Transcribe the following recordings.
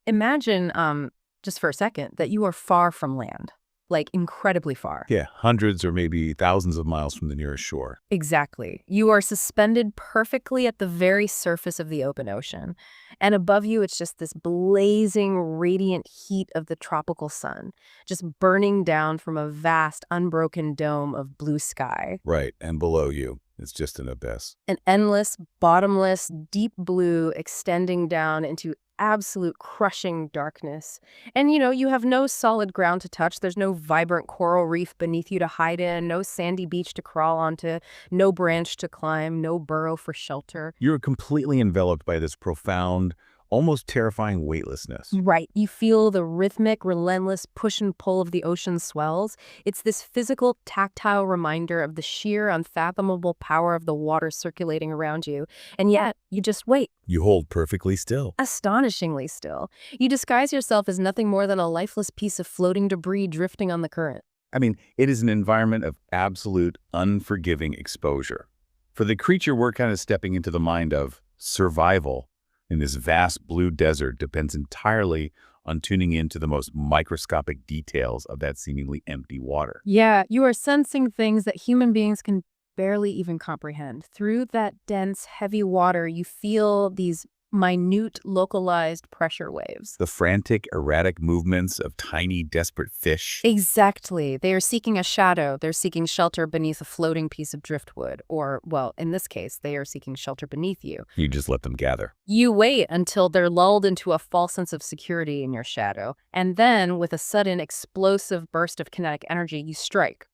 Imagine, just for a second, that you are far from land, like incredibly far. Yeah, hundreds or maybe thousands of miles from the nearest shore. Exactly. You are suspended perfectly at the very surface of the open ocean. And above you, it's just this blazing, radiant heat of the tropical sun, just burning down from a vast, unbroken dome of blue sky. Right, and below you, it's just an abyss. An endless, bottomless, deep blue extending down into absolute crushing darkness. And you have no solid ground to touch. There's no vibrant coral reef beneath you to hide in, no sandy beach to crawl onto, no branch to climb, no burrow for shelter. You're completely enveloped by this profound, almost terrifying weightlessness. Right. You feel the rhythmic, relentless push and pull of the ocean swells. It's this physical, tactile reminder of the sheer, unfathomable power of the water circulating around you. And yet, you just wait. You hold perfectly still. Astonishingly still. You disguise yourself as nothing more than a lifeless piece of floating debris drifting on the current. I mean, it is an environment of absolute, unforgiving exposure. For the creature we're kind of stepping into the mind of, survival in this vast blue desert depends entirely on tuning into the most microscopic details of that seemingly empty water. Yeah, you are sensing things that human beings can barely even comprehend. Through that dense, heavy water, you feel these minute, localized pressure waves. The frantic, erratic movements of tiny, desperate fish. Exactly. They are seeking a shadow. They're seeking shelter beneath a floating piece of driftwood. Or, well, in this case, they are seeking shelter beneath you. You just let them gather. You wait until they're lulled into a false sense of security in your shadow. And then, with a sudden, explosive burst of kinetic energy, you strike.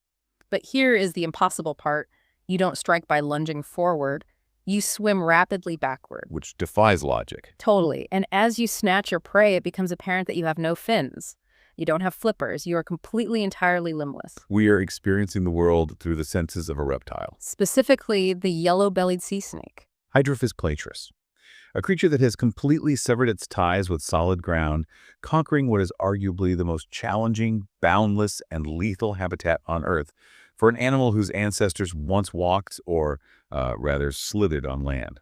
But here is the impossible part. You don't strike by lunging forward. You swim rapidly backward. Which defies logic. Totally. And as you snatch your prey, it becomes apparent that you have no fins. You don't have flippers. You are completely, entirely limbless. We are experiencing the world through the senses of a reptile. Specifically, the yellow-bellied sea snake. Hydrophis platyrus, a creature that has completely severed its ties with solid ground, conquering what is arguably the most challenging, boundless, and lethal habitat on Earth for an animal whose ancestors once walked, or rather slithered on land.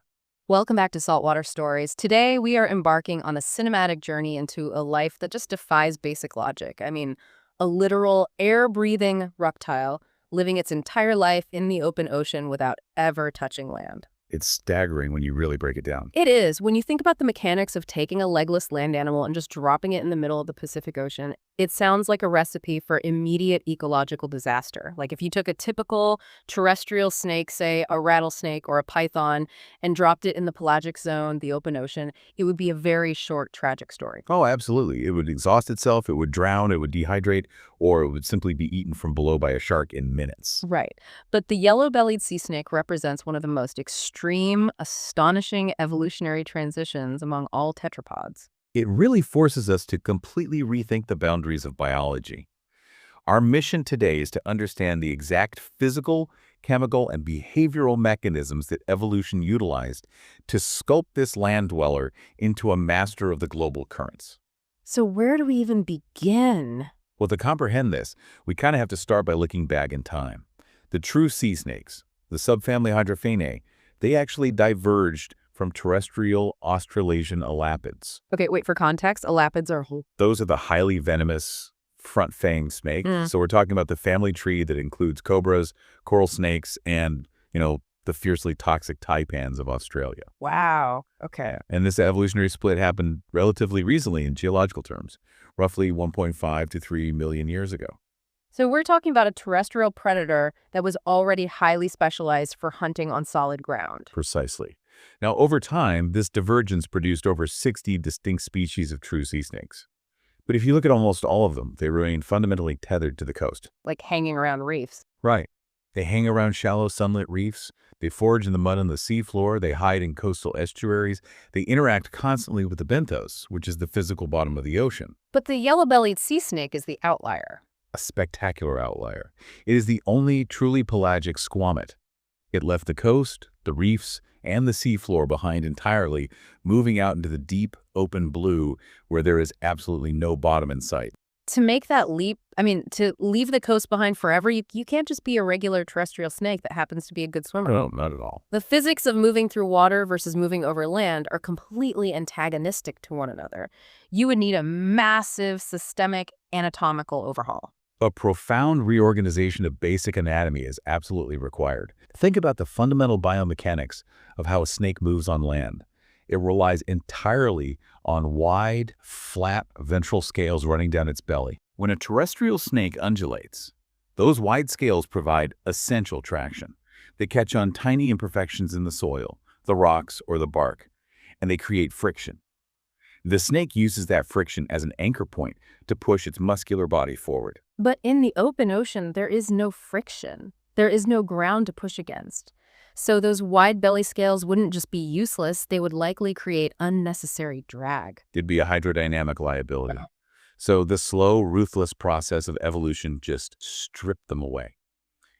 Welcome back to Saltwater Stories. Today, we are embarking on a cinematic journey into a life that just defies basic logic. I mean, a literal air-breathing reptile living its entire life in the open ocean without ever touching land. It's staggering when you really break it down. It is. When you think about the mechanics of taking a legless land animal and just dropping it in the middle of the Pacific Ocean, it sounds like a recipe for immediate ecological disaster. Like if you took a typical terrestrial snake, say a rattlesnake or a python, and dropped it in the pelagic zone, the open ocean, it would be a very short, tragic story. Oh, absolutely. It would exhaust itself, it would drown, it would dehydrate, or it would simply be eaten from below by a shark in minutes. Right. But the yellow-bellied sea snake represents one of the most extreme, astonishing evolutionary transitions among all tetrapods. It really forces us to completely rethink the boundaries of biology. Our mission today is to understand the exact physical, chemical, and behavioral mechanisms that evolution utilized to sculpt this land dweller into a master of the global currents. So where do we even begin? Well, to comprehend this, we kind of have to start by looking back in time. The true sea snakes, the subfamily Hydrophanae, they actually diverged from terrestrial Australasian elapids. Okay, wait, for context, elapids are Those are the highly venomous front-fanged snake. So we're talking about the family tree that includes cobras, coral snakes, and, the fiercely toxic taipans of Australia. Wow. Okay. And this evolutionary split happened relatively recently in geological terms, roughly 1.5 to 3 million years ago. So we're talking about a terrestrial predator that was already highly specialized for hunting on solid ground. Precisely. Now, over time, this divergence produced over 60 distinct species of true sea snakes. But if you look at almost all of them, they remain fundamentally tethered to the coast. Like hanging around reefs. Right. They hang around shallow sunlit reefs, they forage in the mud on the seafloor, they hide in coastal estuaries, they interact constantly with the benthos, which is the physical bottom of the ocean. But the yellow-bellied sea snake is the outlier. A spectacular outlier. It is the only truly pelagic squamate. It left the coast, the reefs, and the seafloor behind entirely, moving out into the deep, open blue where there is absolutely no bottom in sight. To make that leap, I mean, to leave the coast behind forever, you can't just be a regular terrestrial snake that happens to be a good swimmer. No, not at all. The physics of moving through water versus moving over land are completely antagonistic to one another. You would need a massive systemic anatomical overhaul. A profound reorganization of basic anatomy is absolutely required. Think about the fundamental biomechanics of how a snake moves on land. It relies entirely on wide, flat ventral scales running down its belly. When a terrestrial snake undulates, those wide scales provide essential traction. They catch on tiny imperfections in the soil, the rocks, or the bark, and they create friction. The snake uses that friction as an anchor point to push its muscular body forward. But in the open ocean, there is no friction. There is no ground to push against. So those wide belly scales wouldn't just be useless, they would likely create unnecessary drag. It'd be a hydrodynamic liability. So the slow, ruthless process of evolution just stripped them away.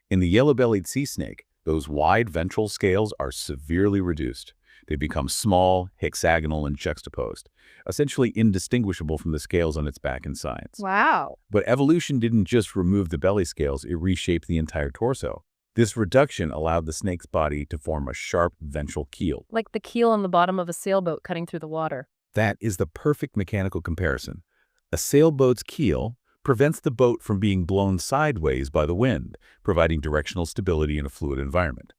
In the yellow-bellied sea snake, those wide ventral scales are severely reduced. They become small, hexagonal, and juxtaposed, essentially indistinguishable from the scales on its back and sides. Wow. But evolution didn't just remove the belly scales, it reshaped the entire torso. This reduction allowed the snake's body to form a sharp ventral keel. Like the keel on the bottom of a sailboat cutting through the water. That is the perfect mechanical comparison. A sailboat's keel prevents the boat from being blown sideways by the wind, providing directional stability in a fluid environment.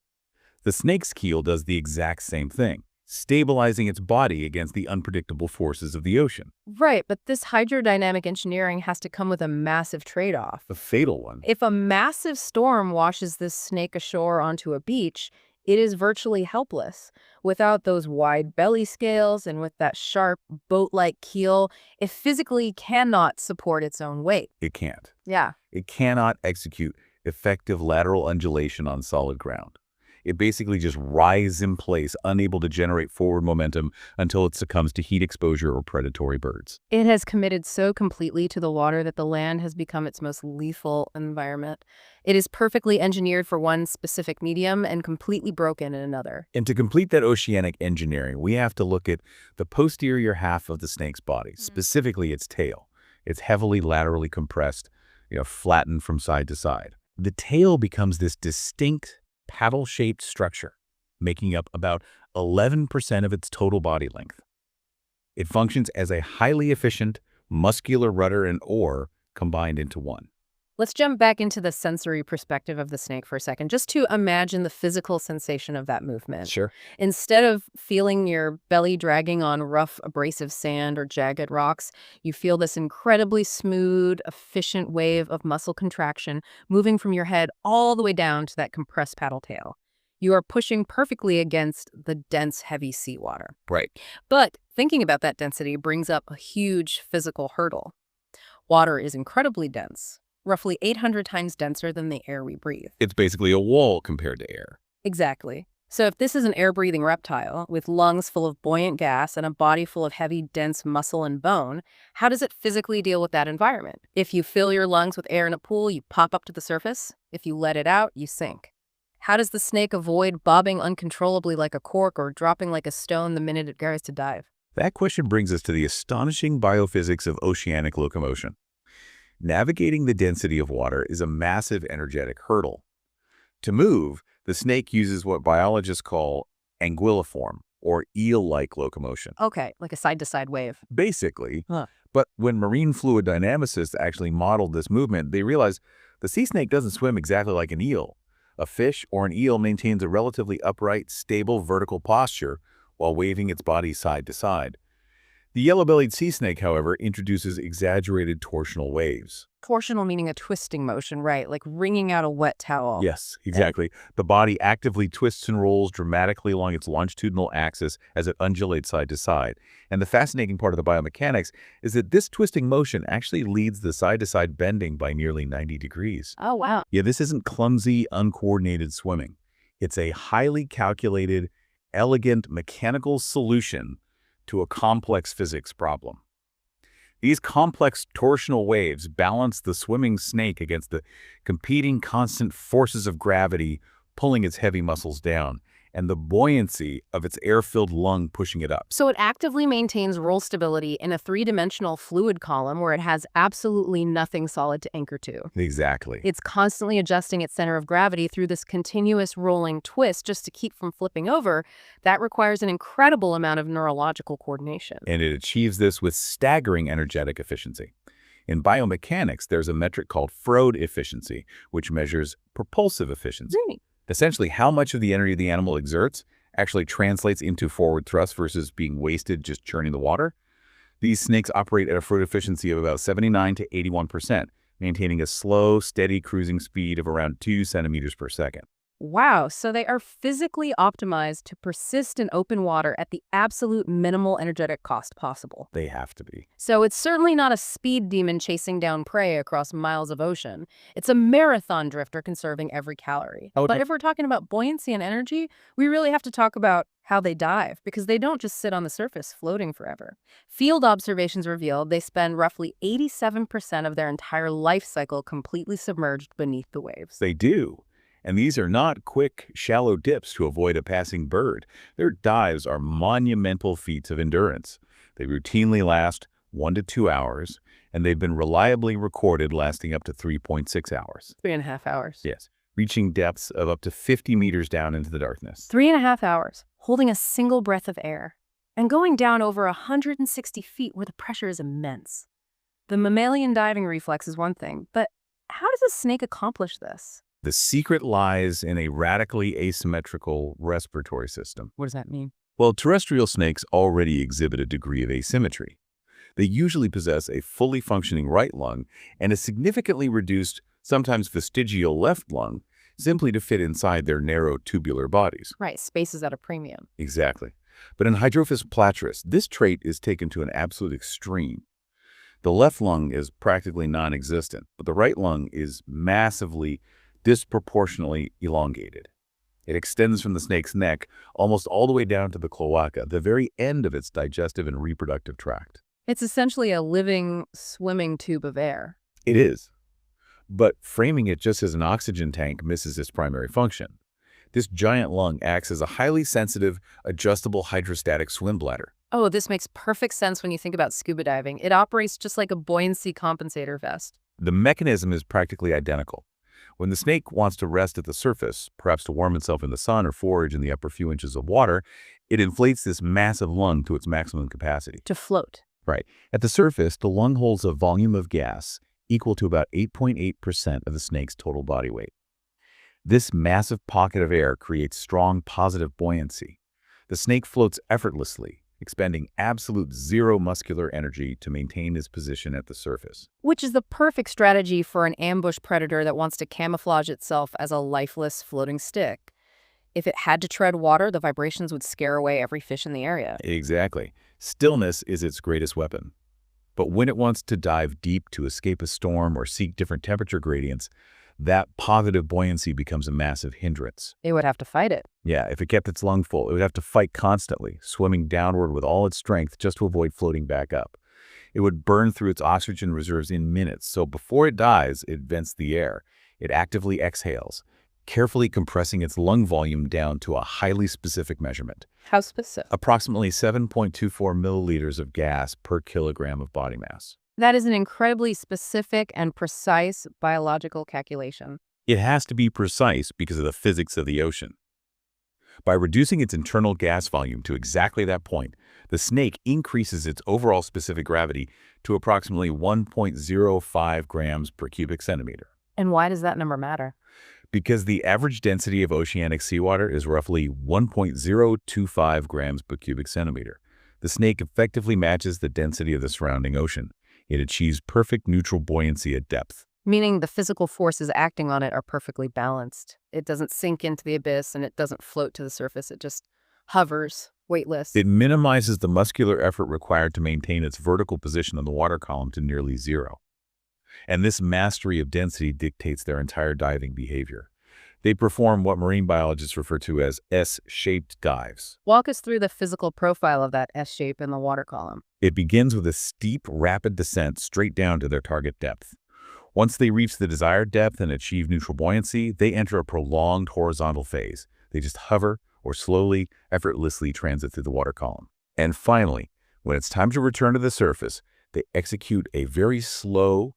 The snake's keel does the exact same thing, stabilizing its body against the unpredictable forces of the ocean. Right, but this hydrodynamic engineering has to come with a massive trade-off. A fatal one. If a massive storm washes this snake ashore onto a beach, it is virtually helpless. Without those wide belly scales and with that sharp boat-like keel, it physically cannot support its own weight. It can't. Yeah. It cannot execute effective lateral undulation on solid ground. It basically just rises in place, unable to generate forward momentum until it succumbs to heat exposure or predatory birds. It has committed so completely to the water that the land has become its most lethal environment. It is perfectly engineered for one specific medium and completely broken in another. And to complete that oceanic engineering, we have to look at the posterior half of the snake's body, specifically its tail. It's heavily laterally compressed, flattened from side to side. The tail becomes this distinct paddle-shaped structure, making up about 11% of its total body length. It functions as a highly efficient, muscular rudder and oar combined into one. Let's jump back into the sensory perspective of the snake for a second, just to imagine the physical sensation of that movement. Sure. Instead of feeling your belly dragging on rough, abrasive sand or jagged rocks, you feel this incredibly smooth, efficient wave of muscle contraction moving from your head all the way down to that compressed paddle tail. You are pushing perfectly against the dense, heavy seawater. Right. But thinking about that density brings up a huge physical hurdle. Water is incredibly dense. Roughly 800 times denser than the air we breathe. It's basically a wall compared to air. Exactly. So if this is an air-breathing reptile with lungs full of buoyant gas and a body full of heavy, dense muscle and bone, how does it physically deal with that environment? If you fill your lungs with air in a pool, you pop up to the surface. If you let it out, you sink. How does the snake avoid bobbing uncontrollably like a cork or dropping like a stone the minute it goes to dive? That question brings us to the astonishing biophysics of oceanic locomotion. Navigating the density of water is a massive energetic hurdle. To move, the snake uses what biologists call anguilliform, or eel-like locomotion. Okay, like a side-to-side wave. Basically. But when marine fluid dynamicists actually modeled this movement, they realized the sea snake doesn't swim exactly like an eel. A fish or an eel maintains a relatively upright, stable vertical posture while waving its body side to side. The yellow-bellied sea snake, however, introduces exaggerated torsional waves. Torsional meaning a twisting motion, right? Like wringing out a wet towel. Yes, exactly. The body actively twists and rolls dramatically along its longitudinal axis as it undulates side to side. And the fascinating part of the biomechanics is that this twisting motion actually leads the side-to-side bending by nearly 90 degrees. Oh, wow. Yeah, this isn't clumsy, uncoordinated swimming. It's a highly calculated, elegant mechanical solution to a complex physics problem. These complex torsional waves balance the swimming snake against the competing constant forces of gravity pulling its heavy muscles down, and the buoyancy of its air-filled lung pushing it up. So it actively maintains roll stability in a three-dimensional fluid column where it has absolutely nothing solid to anchor to. Exactly. It's constantly adjusting its center of gravity through this continuous rolling twist just to keep from flipping over. That requires an incredible amount of neurological coordination. And it achieves this with staggering energetic efficiency. In biomechanics, there's a metric called Froude efficiency, which measures propulsive efficiency. Right. Essentially, how much of the energy the animal exerts actually translates into forward thrust versus being wasted just churning the water. These snakes operate at a Froude efficiency of about 79 to 81%, maintaining a slow, steady cruising speed of around 2 centimeters per second. Wow, so they are physically optimized to persist in open water at the absolute minimal energetic cost possible. They have to be. So it's certainly not a speed demon chasing down prey across miles of ocean. It's a marathon drifter conserving every calorie. Oh, But if we're talking about buoyancy and energy, we really have to talk about how they dive, because they don't just sit on the surface floating forever. Field observations reveal they spend roughly 87% of their entire life cycle completely submerged beneath the waves. They do. And these are not quick, shallow dips to avoid a passing bird. Their dives are monumental feats of endurance. They routinely last 1 to 2 hours, and they've been reliably recorded lasting up to 3.6 hours. 3.5 hours. Yes, reaching depths of up to 50 meters down into the darkness. 3.5 hours, holding a single breath of air, and going down over 160 feet where the pressure is immense. The mammalian diving reflex is one thing, but how does a snake accomplish this? The secret lies in a radically asymmetrical respiratory system. What does that mean? Well, terrestrial snakes already exhibit a degree of asymmetry. They usually possess a fully functioning right lung and a significantly reduced, sometimes vestigial left lung, simply to fit inside their narrow tubular bodies. Right, space is at a premium. Exactly. But in Hydrophis platyrus, this trait is taken to an absolute extreme. The left lung is practically non-existent, but the right lung is massively, disproportionately elongated. It extends from the snake's neck almost all the way down to the cloaca, the very end of its digestive and reproductive tract. It's essentially a living, swimming tube of air. It is. But framing it just as an oxygen tank misses its primary function. This giant lung acts as a highly sensitive, adjustable hydrostatic swim bladder. Oh, this makes perfect sense when you think about scuba diving. It operates just like a buoyancy compensator vest. The mechanism is practically identical. When the snake wants to rest at the surface, perhaps to warm itself in the sun or forage in the upper few inches of water, it inflates this massive lung to its maximum capacity. To float. Right. At the surface, the lung holds a volume of gas equal to about 8.8% of the snake's total body weight. This massive pocket of air creates strong positive buoyancy. The snake floats effortlessly, expending absolute zero muscular energy to maintain its position at the surface. Which is the perfect strategy for an ambush predator that wants to camouflage itself as a lifeless floating stick. If it had to tread water, the vibrations would scare away every fish in the area. Exactly. Stillness is its greatest weapon. But when it wants to dive deep to escape a storm or seek different temperature gradients, that positive buoyancy becomes a massive hindrance. It would have to fight it. Yeah, if it kept its lung full, it would have to fight constantly, swimming downward with all its strength just to avoid floating back up. It would burn through its oxygen reserves in minutes, so before it dies, it vents the air. It actively exhales, carefully compressing its lung volume down to a highly specific measurement. How specific? Approximately 7.24 milliliters of gas per kilogram of body mass. That is an incredibly specific and precise biological calculation. It has to be precise because of the physics of the ocean. By reducing its internal gas volume to exactly that point, the snake increases its overall specific gravity to approximately 1.05 grams per cubic centimeter. And why does that number matter? Because the average density of oceanic seawater is roughly 1.025 grams per cubic centimeter. The snake effectively matches the density of the surrounding ocean. It achieves perfect neutral buoyancy at depth. Meaning the physical forces acting on it are perfectly balanced. It doesn't sink into the abyss and it doesn't float to the surface. It just hovers, weightless. It minimizes the muscular effort required to maintain its vertical position on the water column to nearly zero. And this mastery of density dictates their entire diving behavior. They perform what marine biologists refer to as S-shaped dives. Walk us through the physical profile of that S shape in the water column. It begins with a steep, rapid descent straight down to their target depth. Once they reach the desired depth and achieve neutral buoyancy, they enter a prolonged horizontal phase. They just hover or slowly, effortlessly transit through the water column. And finally, when it's time to return to the surface, they execute a very slow,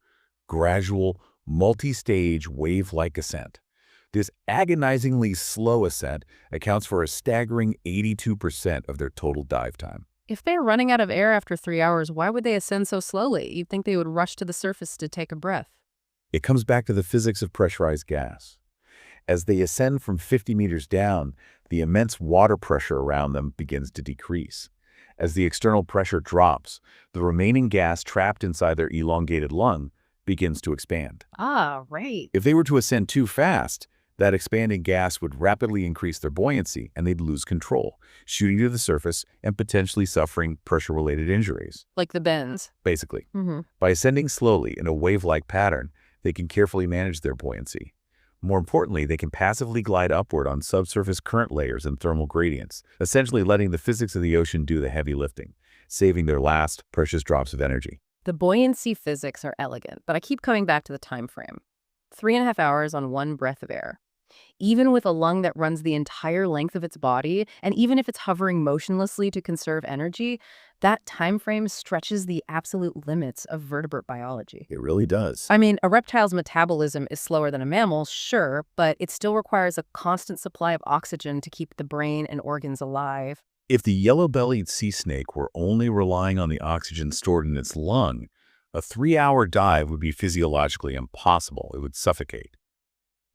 gradual, multi-stage wave-like ascent. This agonizingly slow ascent accounts for a staggering 82% of their total dive time. If they're running out of air after 3 hours, why would they ascend so slowly? You'd think they would rush to the surface to take a breath. It comes back to the physics of pressurized gas. As they ascend from 50 meters down, the immense water pressure around them begins to decrease. As the external pressure drops, the remaining gas trapped inside their elongated lung begins to expand. Ah, right. If they were to ascend too fast, that expanding gas would rapidly increase their buoyancy and they'd lose control, shooting to the surface and potentially suffering pressure-related injuries. Like the bends. Basically, Mm-hmm. by ascending slowly in a wave-like pattern, they can carefully manage their buoyancy. More importantly, they can passively glide upward on subsurface current layers and thermal gradients, essentially letting the physics of the ocean do the heavy lifting, saving their last precious drops of energy. The buoyancy physics are elegant, but I keep coming back to the time frame. 3.5 hours on one breath of air. Even with a lung that runs the entire length of its body, and even if it's hovering motionlessly to conserve energy, that time frame stretches the absolute limits of vertebrate biology. It really does. I mean, a reptile's metabolism is slower than a mammal's, sure, but it still requires a constant supply of oxygen to keep the brain and organs alive. If the yellow-bellied sea snake were only relying on the oxygen stored in its lung, a 3-hour dive would be physiologically impossible. It would suffocate.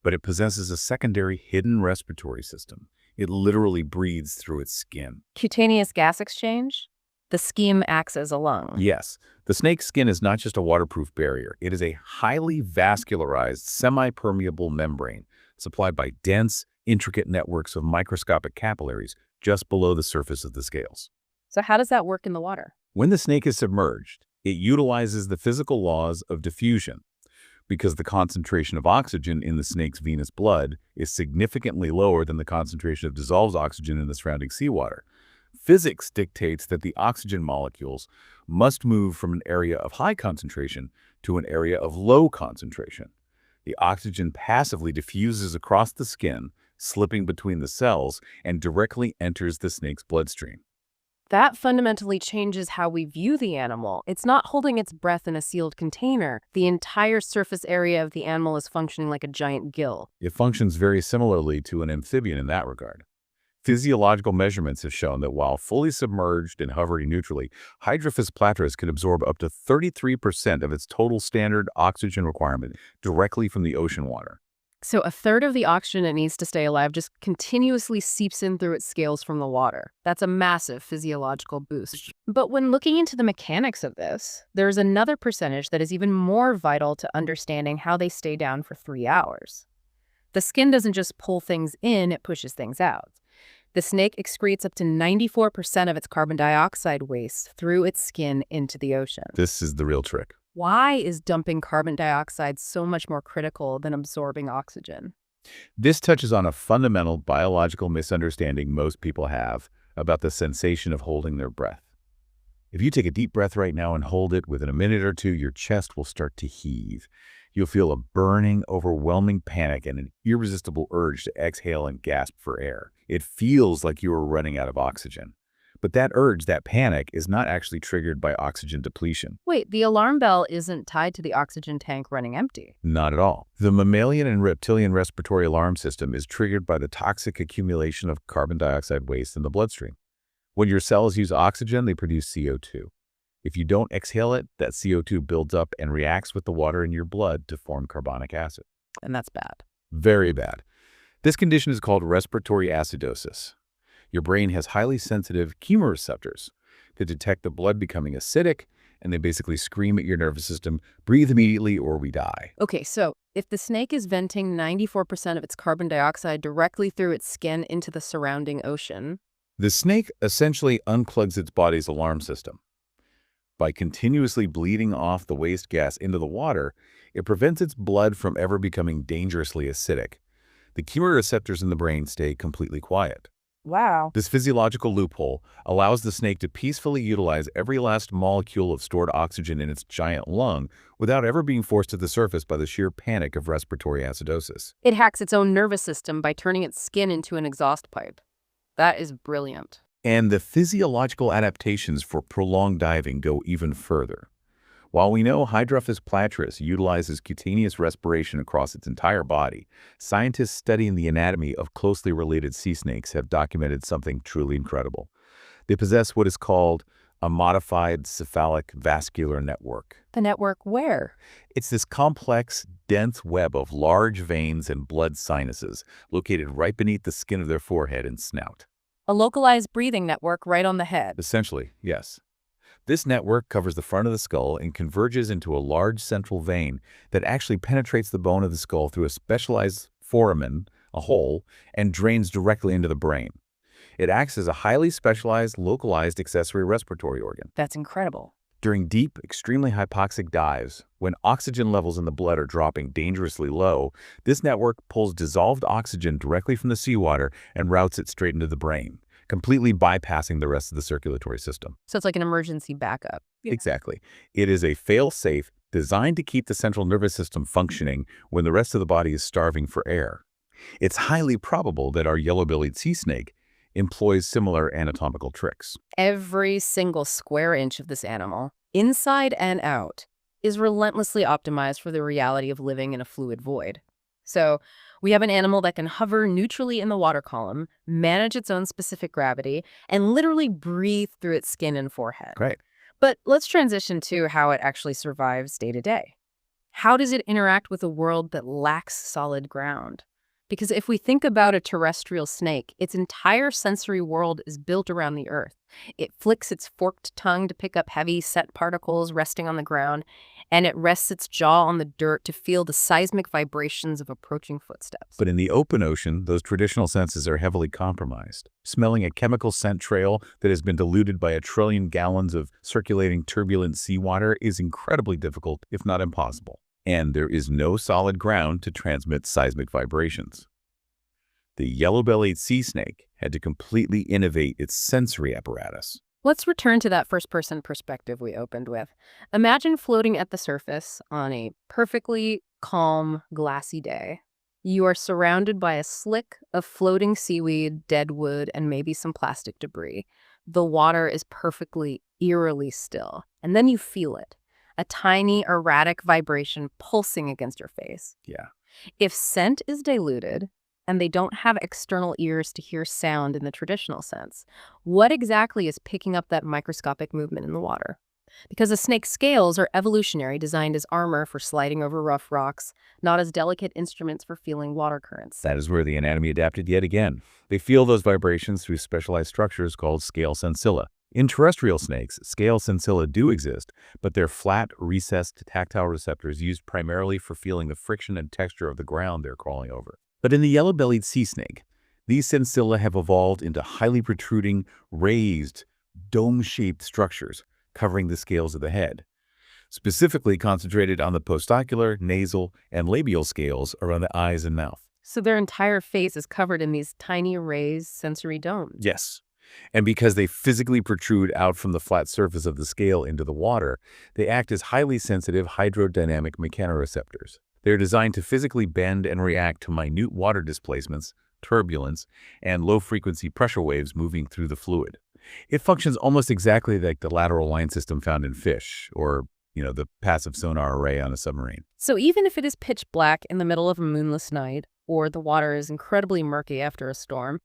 But it possesses a secondary hidden respiratory system. It literally breathes through its skin. Cutaneous gas exchange? The scheme acts as a lung. Yes, the snake's skin is not just a waterproof barrier. It is a highly vascularized, semi-permeable membrane supplied by dense, intricate networks of microscopic capillaries just below the surface of the scales. So how does that work in the water? When the snake is submerged, it utilizes the physical laws of diffusion. Because the concentration of oxygen in the snake's venous blood is significantly lower than the concentration of dissolved oxygen in the surrounding seawater. Physics dictates that the oxygen molecules must move from an area of high concentration to an area of low concentration. The oxygen passively diffuses across the skin, slipping between the cells, and directly enters the snake's bloodstream. That fundamentally changes how we view the animal. It's not holding its breath in a sealed container. The entire surface area of the animal is functioning like a giant gill. It functions very similarly to an amphibian in that regard. Physiological measurements have shown that while fully submerged and hovering neutrally, Hydrophis platyrus can absorb up to 33% of its total standard oxygen requirement directly from the ocean water. So a third of the oxygen it needs to stay alive just continuously seeps in through its scales from the water. That's a massive physiological boost. But when looking into the mechanics of this, there's another percentage that is even more vital to understanding how they stay down for 3 hours. The skin doesn't just pull things in, it pushes things out. The snake excretes up to 94% of its carbon dioxide waste through its skin into the ocean. This is the real trick. Why is dumping carbon dioxide so much more critical than absorbing oxygen? This touches on a fundamental biological misunderstanding most people have about the sensation of holding their breath. If you take a deep breath right now and hold it, within a minute or two, your chest will start to heave. You'll feel a burning, overwhelming panic and an irresistible urge to exhale and gasp for air. It feels like you are running out of oxygen. But that urge, that panic, is not actually triggered by oxygen depletion. Wait, the alarm bell isn't tied to the oxygen tank running empty. Not at all. The mammalian and reptilian respiratory alarm system is triggered by the toxic accumulation of carbon dioxide waste in the bloodstream. When your cells use oxygen, they produce CO2. If you don't exhale it, that CO2 builds up and reacts with the water in your blood to form carbonic acid. And that's bad. Very bad. This condition is called respiratory acidosis. Your brain has highly sensitive chemoreceptors that detect the blood becoming acidic, and they basically scream at your nervous system, breathe immediately or we die. Okay, so if the snake is venting 94% of its carbon dioxide directly through its skin into the surrounding ocean, The snake essentially unplugs its body's alarm system. By continuously bleeding off the waste gas into the water, it prevents its blood from ever becoming dangerously acidic. The chemoreceptors in the brain stay completely quiet. wow. This physiological loophole allows the snake to peacefully utilize every last molecule of stored oxygen in its giant lung without ever being forced to the surface by the sheer panic of respiratory acidosis. It hacks its own nervous system by turning its skin into an exhaust pipe. That is brilliant. And the physiological adaptations for prolonged diving go even further. While we know Hydrophis platyrus utilizes cutaneous respiration across its entire body, scientists studying the anatomy of closely related sea snakes have documented something truly incredible. They possess what is called a modified cephalic vascular network. The network where? It's this complex, dense web of large veins and blood sinuses located right beneath the skin of their forehead and snout. A localized breathing network right on the head. Essentially, yes. This network covers the front of the skull and converges into a large central vein that actually penetrates the bone of the skull through a specialized foramen, a hole, and drains directly into the brain. It acts as a highly specialized, localized accessory respiratory organ. That's incredible. During deep, extremely hypoxic dives, when oxygen levels in the blood are dropping dangerously low, this network pulls dissolved oxygen directly from the seawater and routes it straight into the brain, completely bypassing the rest of the circulatory system. So it's like an emergency backup. Exactly. It is a fail-safe designed to keep the central nervous system functioning when the rest of the body is starving for air. It's highly probable that our yellow-bellied sea snake employs similar anatomical tricks. Every single square inch of this animal, inside and out, is relentlessly optimized for the reality of living in a fluid void. So we have an animal that can hover neutrally in the water column, manage its own specific gravity, and literally breathe through its skin and forehead. Great. But let's transition to how it actually survives day to day. How does it interact with a world that lacks solid ground? Because if we think about a terrestrial snake, its entire sensory world is built around the earth. It flicks its forked tongue to pick up heavy, set particles resting on the ground, and it rests its jaw on the dirt to feel the seismic vibrations of approaching footsteps. But in the open ocean, those traditional senses are heavily compromised. Smelling a chemical scent trail that has been diluted by 1 trillion gallons of circulating turbulent seawater is incredibly difficult, if not impossible. And there is no solid ground to transmit seismic vibrations. The yellow-bellied sea snake had to completely innovate its sensory apparatus. Let's return to that first-person perspective we opened with. Imagine floating at the surface on a perfectly calm, glassy day. You are surrounded by a slick of floating seaweed, dead wood, and maybe some plastic debris. The water is perfectly, eerily still. And then you feel it. A tiny, erratic vibration pulsing against your face. Yeah. If scent is diluted, and they don't have external ears to hear sound in the traditional sense, what exactly is picking up that microscopic movement in the water? Because a snake's scales are evolutionary, designed as armor for sliding over rough rocks, not as delicate instruments for feeling water currents. That is where the anatomy adapted yet again. They feel those vibrations through specialized structures called scale sensilla. In terrestrial snakes, scale sensilla do exist, but they're flat, recessed tactile receptors used primarily for feeling the friction and texture of the ground they're crawling over. But in the yellow-bellied sea snake, these sensilla have evolved into highly protruding, raised, dome-shaped structures covering the scales of the head, specifically concentrated on the postocular, nasal, and labial scales around the eyes and mouth. So their entire face is covered in these tiny raised sensory domes. Yes. And because they physically protrude out from the flat surface of the scale into the water, they act as highly sensitive hydrodynamic mechanoreceptors. They're designed to physically bend and react to minute water displacements, turbulence, and low-frequency pressure waves moving through the fluid. It functions almost exactly like the lateral line system found in fish, or, the passive sonar array on a submarine. So even if it is pitch black in the middle of a moonless night, or the water is incredibly murky after a storm,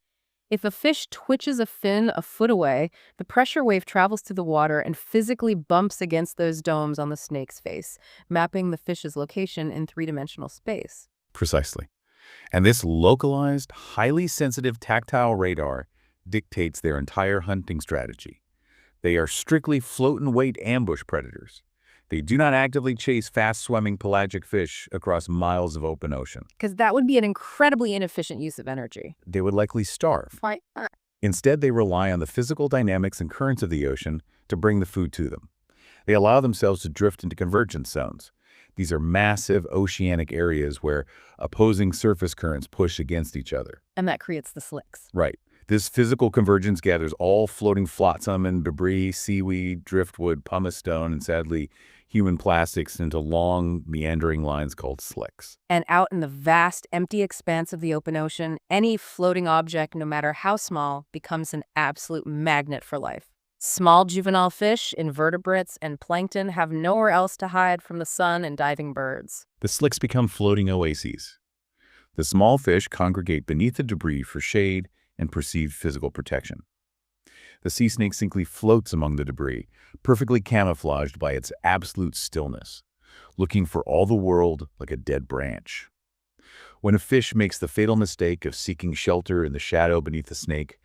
if a fish twitches a fin a foot away, the pressure wave travels through the water and physically bumps against those domes on the snake's face, mapping the fish's location in three-dimensional space. Precisely. And this localized, highly sensitive tactile radar dictates their entire hunting strategy. They are strictly float-and-wait ambush predators. They do not actively chase fast-swimming pelagic fish across miles of open ocean. Because that would be an incredibly inefficient use of energy. They would likely starve. Why? Instead, they rely on the physical dynamics and currents of the ocean to bring the food to them. They allow themselves to drift into convergence zones. These are massive oceanic areas where opposing surface currents push against each other. And that creates the slicks. Right. This physical convergence gathers all floating flotsam and debris, seaweed, driftwood, pumice stone, and sadly, human plastics into long, meandering lines called slicks. And out in the vast, empty expanse of the open ocean, any floating object, no matter how small, becomes an absolute magnet for life. Small juvenile fish, invertebrates, and plankton have nowhere else to hide from the sun and diving birds. The slicks become floating oases. The small fish congregate beneath the debris for shade and perceived physical protection. The sea snake simply floats among the debris, perfectly camouflaged by its absolute stillness, looking for all the world like a dead branch. When a fish makes the fatal mistake of seeking shelter in the shadow beneath the snake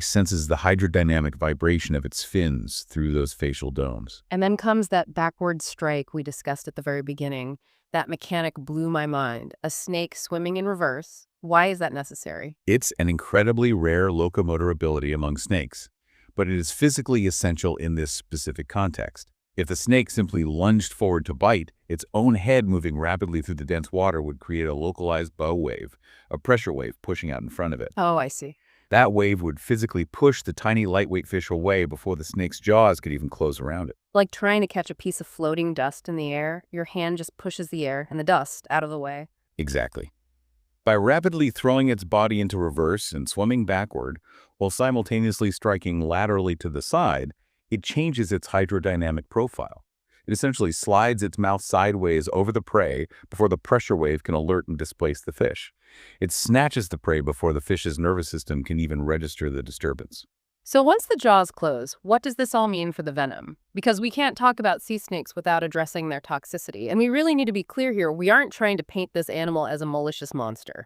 senses the hydrodynamic vibration of its fins through those facial domes. And then comes that backward strike we discussed at the very beginning. That mechanic blew my mind. A snake swimming in reverse. Why is that necessary? It's an incredibly rare locomotor ability among snakes, but it is physically essential in this specific context. If the snake simply lunged forward to bite, its own head moving rapidly through the dense water would create a localized bow wave, a pressure wave pushing out in front of it. Oh, I see. That wave would physically push the tiny lightweight fish away before the snake's jaws could even close around it. Like trying to catch a piece of floating dust in the air, your hand just pushes the air and the dust out of the way. Exactly. By rapidly throwing its body into reverse and swimming backward, while simultaneously striking laterally to the side, it changes its hydrodynamic profile. It essentially slides its mouth sideways over the prey before the pressure wave can alert and displace the fish. It snatches the prey before the fish's nervous system can even register the disturbance. So once the jaws close, what does this all mean for the venom? Because we can't talk about sea snakes without addressing their toxicity. And we really need to be clear here, we aren't trying to paint this animal as a malicious monster.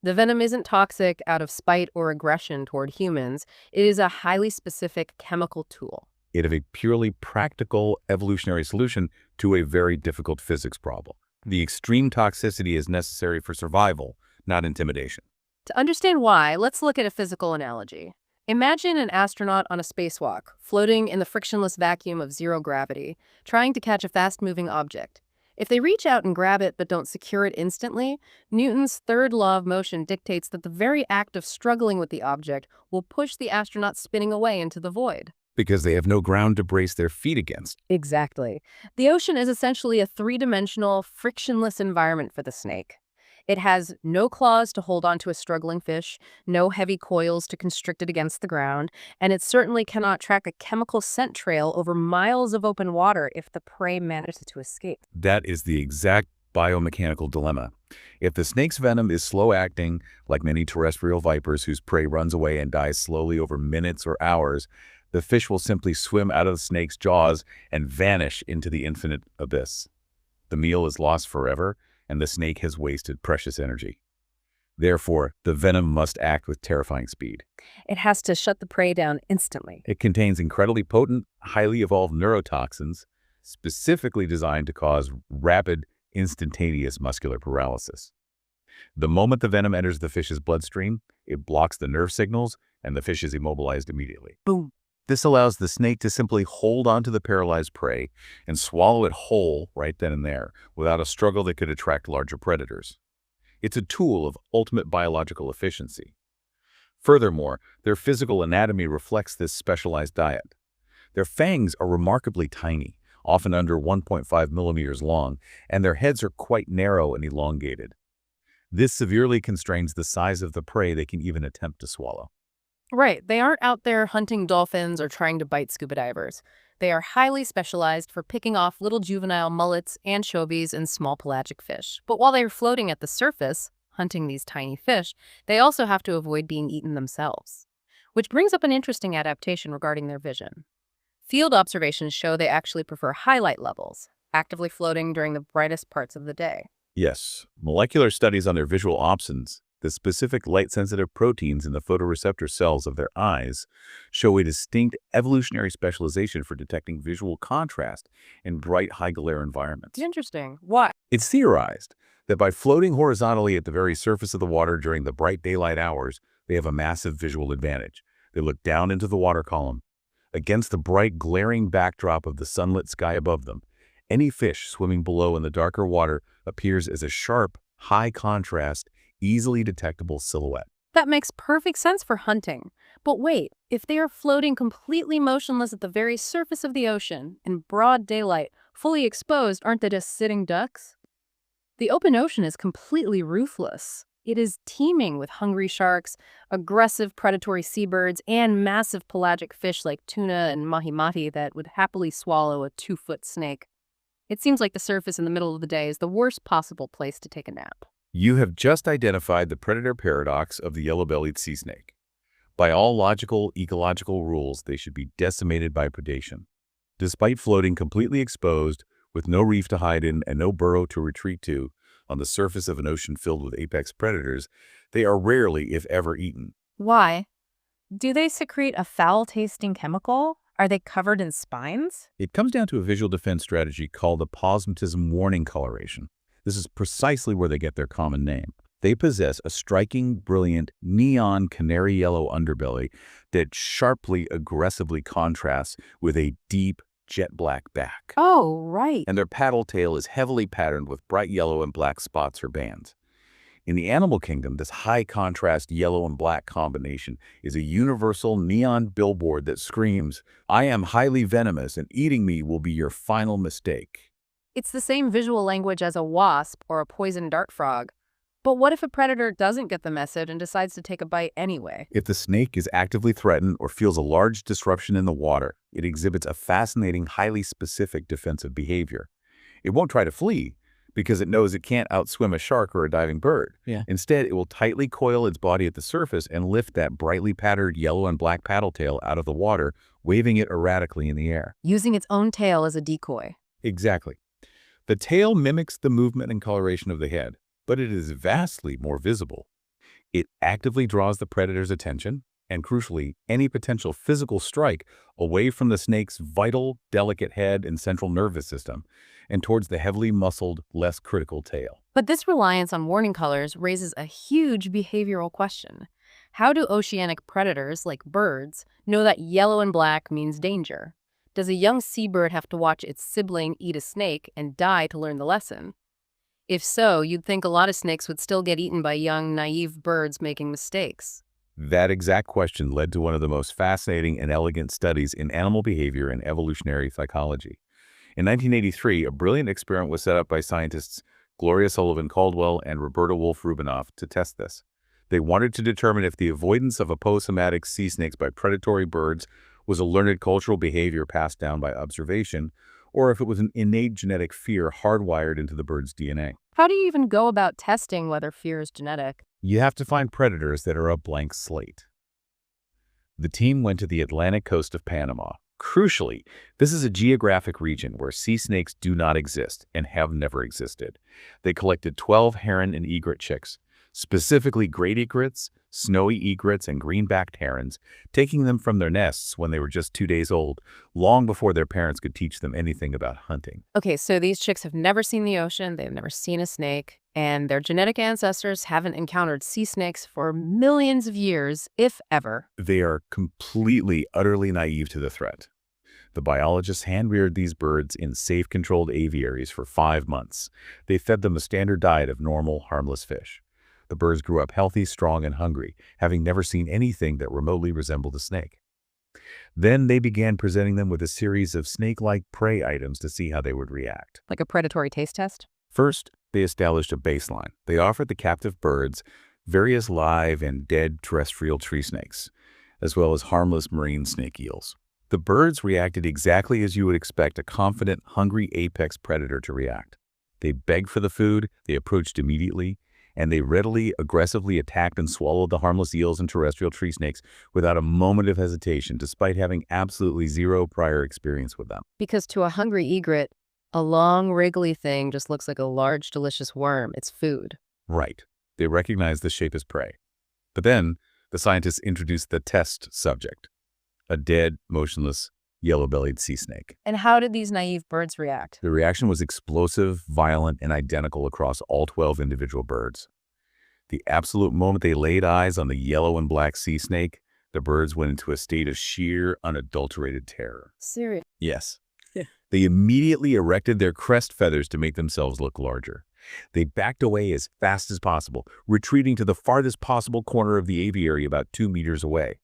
The venom isn't toxic out of spite or aggression toward humans. It is a highly specific chemical tool. It is a purely practical evolutionary solution to a very difficult physics problem. The extreme toxicity is necessary for survival, not intimidation. To understand why, let's look at a physical analogy. Imagine an astronaut on a spacewalk, floating in the frictionless vacuum of zero gravity, trying to catch a fast-moving object. If they reach out and grab it but don't secure it instantly, Newton's third law of motion dictates that the very act of struggling with the object will push the astronaut spinning away into the void. Because they have no ground to brace their feet against. Exactly. The ocean is essentially a three-dimensional, frictionless environment for the snake. It has no claws to hold onto a struggling fish, no heavy coils to constrict it against the ground, and it certainly cannot track a chemical scent trail over miles of open water if the prey manages to escape. That is the exact biomechanical dilemma. If the snake's venom is slow-acting, like many terrestrial vipers whose prey runs away and dies slowly over minutes or hours, the fish will simply swim out of the snake's jaws and vanish into the infinite abyss. The meal is lost forever, and the snake has wasted precious energy. Therefore, the venom must act with terrifying speed. It has to shut the prey down instantly. It contains incredibly potent, highly evolved neurotoxins, specifically designed to cause rapid, instantaneous muscular paralysis. The moment the venom enters the fish's bloodstream, it blocks the nerve signals, and the fish is immobilized immediately. Boom. This allows the snake to simply hold onto the paralyzed prey and swallow it whole right then and there, without a struggle that could attract larger predators. It's a tool of ultimate biological efficiency. Furthermore, their physical anatomy reflects this specialized diet. Their fangs are remarkably tiny, often under 1.5 millimeters long, and their heads are quite narrow and elongated. This severely constrains the size of the prey they can even attempt to swallow. Right, they aren't out there hunting dolphins or trying to bite scuba divers. They are highly specialized for picking off little juvenile mullets, anchovies, and small pelagic fish. But while they are floating at the surface, hunting these tiny fish, they also have to avoid being eaten themselves. Which brings up an interesting adaptation regarding their vision. Field observations show they actually prefer highlight levels, actively floating during the brightest parts of the day. Yes, molecular studies on their visual opsins, the specific light-sensitive proteins in the photoreceptor cells of their eyes, show a distinct evolutionary specialization for detecting visual contrast in bright, high-glare environments. Interesting. Why? It's theorized that by floating horizontally at the very surface of the water during the bright daylight hours, they have a massive visual advantage. They look down into the water column, against the bright, glaring backdrop of the sunlit sky above them. Any fish swimming below in the darker water appears as a sharp, high-contrast, easily detectable silhouette. That makes perfect sense for hunting. But wait, if they are floating completely motionless at the very surface of the ocean in broad daylight, Fully exposed, aren't they just sitting ducks? The open ocean is completely ruthless. It is teeming with hungry sharks, aggressive predatory seabirds, and massive pelagic fish like tuna and mahi-mahi that would happily swallow a 2-foot snake. It seems like the surface in the middle of the day is the worst possible place to take a nap. You have just identified the predator paradox of the yellow-bellied sea snake. By all logical, ecological rules, they should be decimated by predation. Despite floating completely exposed, with no reef to hide in and no burrow to retreat to, on the surface of an ocean filled with apex predators, they are rarely, if ever, eaten. Why? Do they secrete a foul-tasting chemical? Are they covered in spines? It comes down to a visual defense strategy called the posmatism warning coloration. This is precisely where they get their common name. They possess a striking, brilliant, neon canary yellow underbelly that sharply, aggressively contrasts with a deep, jet black back. Oh, right. And their paddle tail is heavily patterned with bright yellow and black spots or bands. In the animal kingdom, this high-contrast yellow and black combination is a universal neon billboard that screams, "I am highly venomous and eating me will be your final mistake." It's the same visual language as a wasp or a poison dart frog. But what if a predator doesn't get the message and decides to take a bite anyway? If the snake is actively threatened or feels a large disruption in the water, it exhibits a fascinating, highly specific defensive behavior. It won't try to flee because it knows it can't outswim a shark or a diving bird. Instead, it will tightly coil its body at the surface and lift that brightly patterned yellow and black paddle tail out of the water, waving it erratically in the air. Using its own tail as a decoy. Exactly. The tail mimics the movement and coloration of the head, but it is vastly more visible. It actively draws the predator's attention and, crucially, any potential physical strike away from the snake's vital, delicate head and central nervous system and towards the heavily muscled, less critical tail. But this reliance on warning colors raises a huge behavioral question. How do oceanic predators, like birds, know that yellow and black means danger? Does a young seabird have to watch its sibling eat a snake and die to learn the lesson? If so, you'd think a lot of snakes would still get eaten by young, naive birds making mistakes. That exact question led to one of the most fascinating and elegant studies in animal behavior and evolutionary psychology. In 1983, a brilliant experiment was set up by scientists Gloria Sullivan-Caldwell and Roberta Wolf-Rubinoff to test this. They wanted to determine if the avoidance of aposematic sea snakes by predatory birds was a learned cultural behavior passed down by observation, or if it was an innate genetic fear hardwired into the bird's DNA. How do you even go about testing whether fear is genetic? You have to find predators that are a blank slate. The team went to the Atlantic coast of Panama. Crucially, this is a geographic region where sea snakes do not exist and have never existed. They collected 12 heron and egret chicks, specifically great egrets, snowy egrets, and green-backed herons, taking them from their nests when they were just 2 days old, long before their parents could teach them anything about hunting. Okay, so these chicks have never seen the ocean, they've never seen a snake, and their genetic ancestors haven't encountered sea snakes for millions of years, if ever. They are completely, utterly naive to the threat. The biologists hand-reared these birds in safe, controlled aviaries for 5 months. They fed them a standard diet of normal, harmless fish. The birds grew up healthy, strong, and hungry, having never seen anything that remotely resembled a snake. Then they began presenting them with a series of snake-like prey items to see how they would react. Like a predatory taste test? First, they established a baseline. They offered the captive birds various live and dead terrestrial tree snakes, as well as harmless marine snake eels. The birds reacted exactly as you would expect a confident, hungry apex predator to react. They begged for the food, they approached immediately, and they readily, aggressively attacked and swallowed the harmless eels and terrestrial tree snakes without a moment of hesitation, despite having absolutely zero prior experience with them. Because to a hungry egret, a long, wriggly thing just looks like a large, delicious worm. It's food. Right. They recognized the shape as prey. But then, the scientists introduced the test subject, a dead, motionless, yellow-bellied sea snake. And how did these naive birds react? The reaction was explosive, violent, and identical across all 12 individual birds. The absolute moment they laid eyes on the yellow and black sea snake, the birds went into a state of sheer, unadulterated terror. Serious? Yes. Yeah. They immediately erected their crest feathers to make themselves look larger. They backed away as fast as possible, retreating to the farthest possible corner of the aviary about 2 meters away.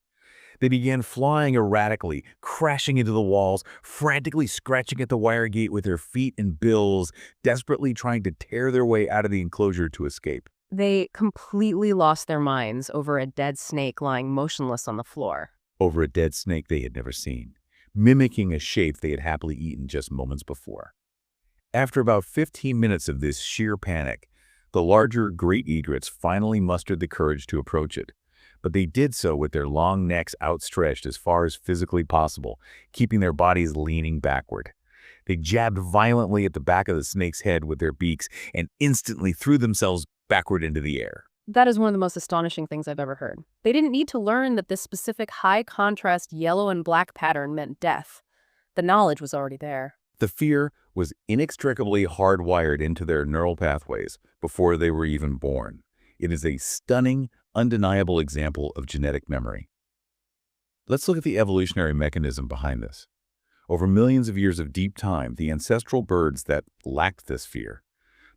They began flying erratically, crashing into the walls, frantically scratching at the wire gate with their feet and bills, desperately trying to tear their way out of the enclosure to escape. They completely lost their minds over a dead snake lying motionless on the floor. Over a dead snake they had never seen, mimicking a shape they had happily eaten just moments before. After about 15 minutes of this sheer panic, the larger great egrets finally mustered the courage to approach it. But they did so with their long necks outstretched as far as physically possible, keeping their bodies leaning backward. They jabbed violently at the back of the snake's head with their beaks and instantly threw themselves backward into the air. That is one of the most astonishing things I've ever heard. They didn't need to learn that this specific high-contrast yellow and black pattern meant death. The knowledge was already there. The fear was inextricably hardwired into their neural pathways before they were even born. It is a stunning, undeniable example of genetic memory. Let's look at the evolutionary mechanism behind this. Over millions of years of deep time, the ancestral birds that lacked this fear,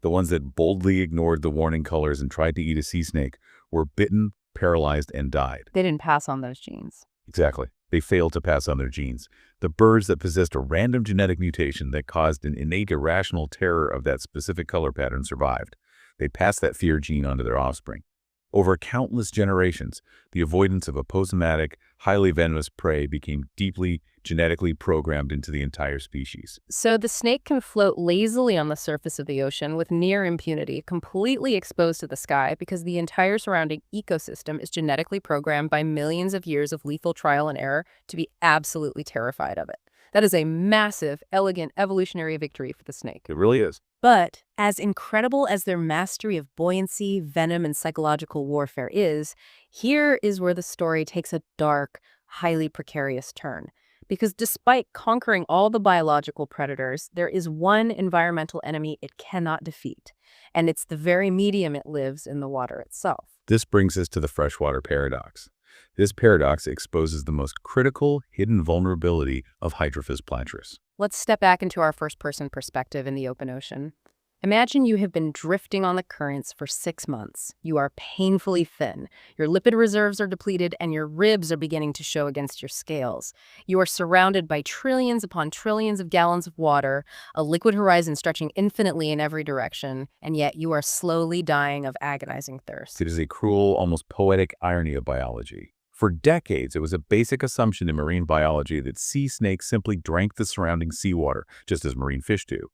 the ones that boldly ignored the warning colors and tried to eat a sea snake, were bitten, paralyzed, and died. They didn't pass on those genes. Exactly. They failed to pass on their genes. The birds that possessed a random genetic mutation that caused an innate irrational terror of that specific color pattern survived. They passed that fear gene on to their offspring. Over countless generations, the avoidance of aposematic, highly venomous prey became deeply genetically programmed into the entire species. So the snake can float lazily on the surface of the ocean with near impunity, completely exposed to the sky because the entire surrounding ecosystem is genetically programmed by millions of years of lethal trial and error to be absolutely terrified of it. That is a massive, elegant evolutionary victory for the snake. It really is. But as incredible as their mastery of buoyancy, venom, and psychological warfare is, here is where the story takes a dark, highly precarious turn. Because despite conquering all the biological predators, there is one environmental enemy it cannot defeat, and it's the very medium it lives in the water itself. This brings us to the freshwater paradox. This paradox exposes the most critical hidden vulnerability of Hydrophis platyrus. Let's step back into our first-person perspective in the open ocean. Imagine you have been drifting on the currents for 6 months. You are painfully thin. Your lipid reserves are depleted, and your ribs are beginning to show against your scales. You are surrounded by trillions upon trillions of gallons of water, a liquid horizon stretching infinitely in every direction, and yet you are slowly dying of agonizing thirst. It is a cruel, almost poetic irony of biology. For decades, it was a basic assumption in marine biology that sea snakes simply drank the surrounding seawater, just as marine fish do.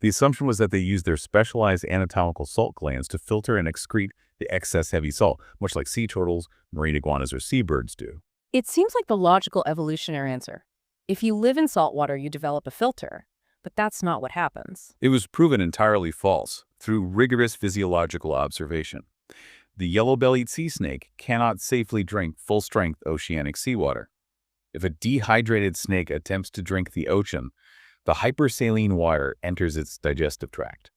The assumption was that they used their specialized anatomical salt glands to filter and excrete the excess heavy salt, much like sea turtles, marine iguanas, or seabirds do. It seems like the logical evolutionary answer. If you live in saltwater, you develop a filter. But that's not what happens. It was proven entirely false through rigorous physiological observation. The yellow-bellied sea snake cannot safely drink full-strength oceanic seawater. If a dehydrated snake attempts to drink the ocean, the hypersaline water enters its digestive tract.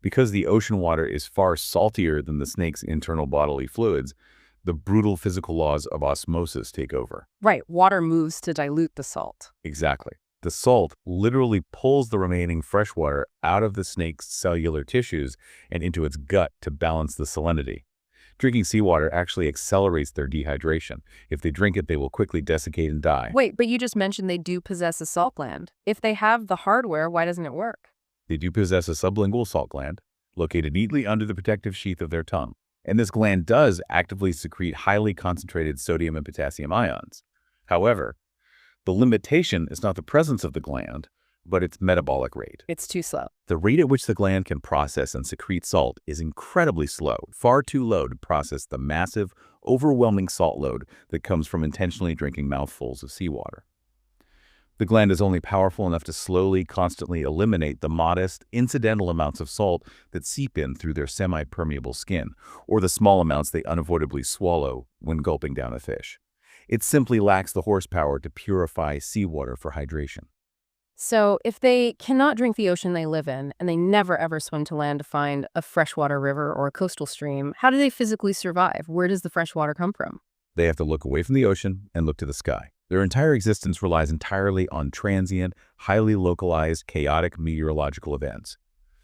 Because the ocean water is far saltier than the snake's internal bodily fluids, the brutal physical laws of osmosis take over. Right, water moves to dilute the salt. Exactly. The salt literally pulls the remaining fresh water out of the snake's cellular tissues and into its gut to balance the salinity. Drinking seawater actually accelerates their dehydration. If they drink it, they will quickly desiccate and die. Wait, but you just mentioned they do possess a salt gland. If they have the hardware, why doesn't it work? They do possess a sublingual salt gland, located neatly under the protective sheath of their tongue. And this gland does actively secrete highly concentrated sodium and potassium ions. However, the limitation is not the presence of the gland, but its metabolic rate. It's too slow. The rate at which the gland can process and secrete salt is incredibly slow, far too low to process the massive, overwhelming salt load that comes from intentionally drinking mouthfuls of seawater. The gland is only powerful enough to slowly, constantly eliminate the modest, incidental amounts of salt that seep in through their semi-permeable skin, or the small amounts they unavoidably swallow when gulping down a fish. It simply lacks the horsepower to purify seawater for hydration. So if they cannot drink the ocean they live in, and they never ever swim to land to find a freshwater river or a coastal stream, how do they physically survive? Where does the fresh water come from? They have to look away from the ocean and look to the sky. Their entire existence relies entirely on transient, highly localized, chaotic meteorological events.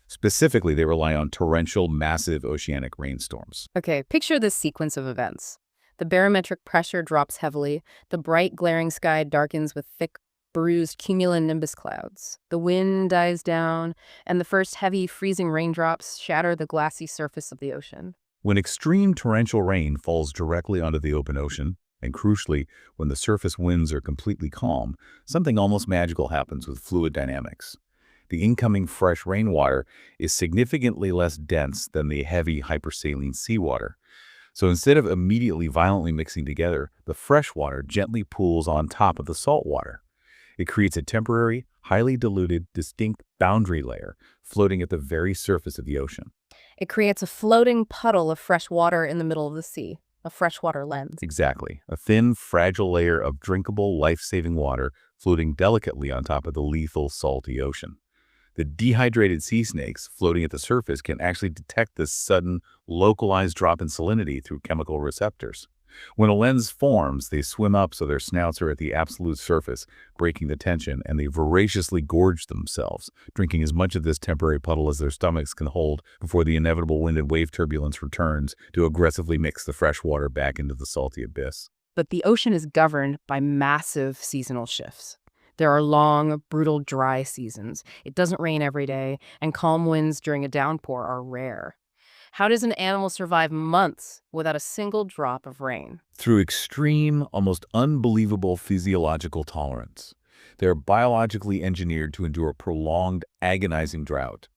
Specifically, they rely on torrential, massive oceanic rainstorms. Okay, picture this sequence of events. The barometric pressure drops heavily. The bright, glaring sky darkens with thick, bruised cumulonimbus clouds. The wind dies down, and the first heavy, freezing raindrops shatter the glassy surface of the ocean. When extreme torrential rain falls directly onto the open ocean, and crucially, when the surface winds are completely calm, something almost magical happens with fluid dynamics. The incoming fresh rainwater is significantly less dense than the heavy hypersaline seawater. So instead of immediately violently mixing together, the fresh water gently pools on top of the salt water. It creates a temporary, highly diluted, distinct boundary layer floating at the very surface of the ocean. It creates a floating puddle of fresh water in the middle of the sea, a freshwater lens. Exactly. A thin, fragile layer of drinkable, life-saving water floating delicately on top of the lethal, salty ocean. The dehydrated sea snakes floating at the surface can actually detect this sudden, localized drop in salinity through chemical receptors. When a lens forms, they swim up so their snouts are at the absolute surface, breaking the tension, and they voraciously gorge themselves, drinking as much of this temporary puddle as their stomachs can hold before the inevitable wind and wave turbulence returns to aggressively mix the fresh water back into the salty abyss. But the ocean is governed by massive seasonal shifts. There are long, brutal, dry seasons. It doesn't rain every day, and calm winds during a downpour are rare. How does an animal survive months without a single drop of rain? Through extreme, almost unbelievable physiological tolerance. They are biologically engineered to endure prolonged, agonizing drought.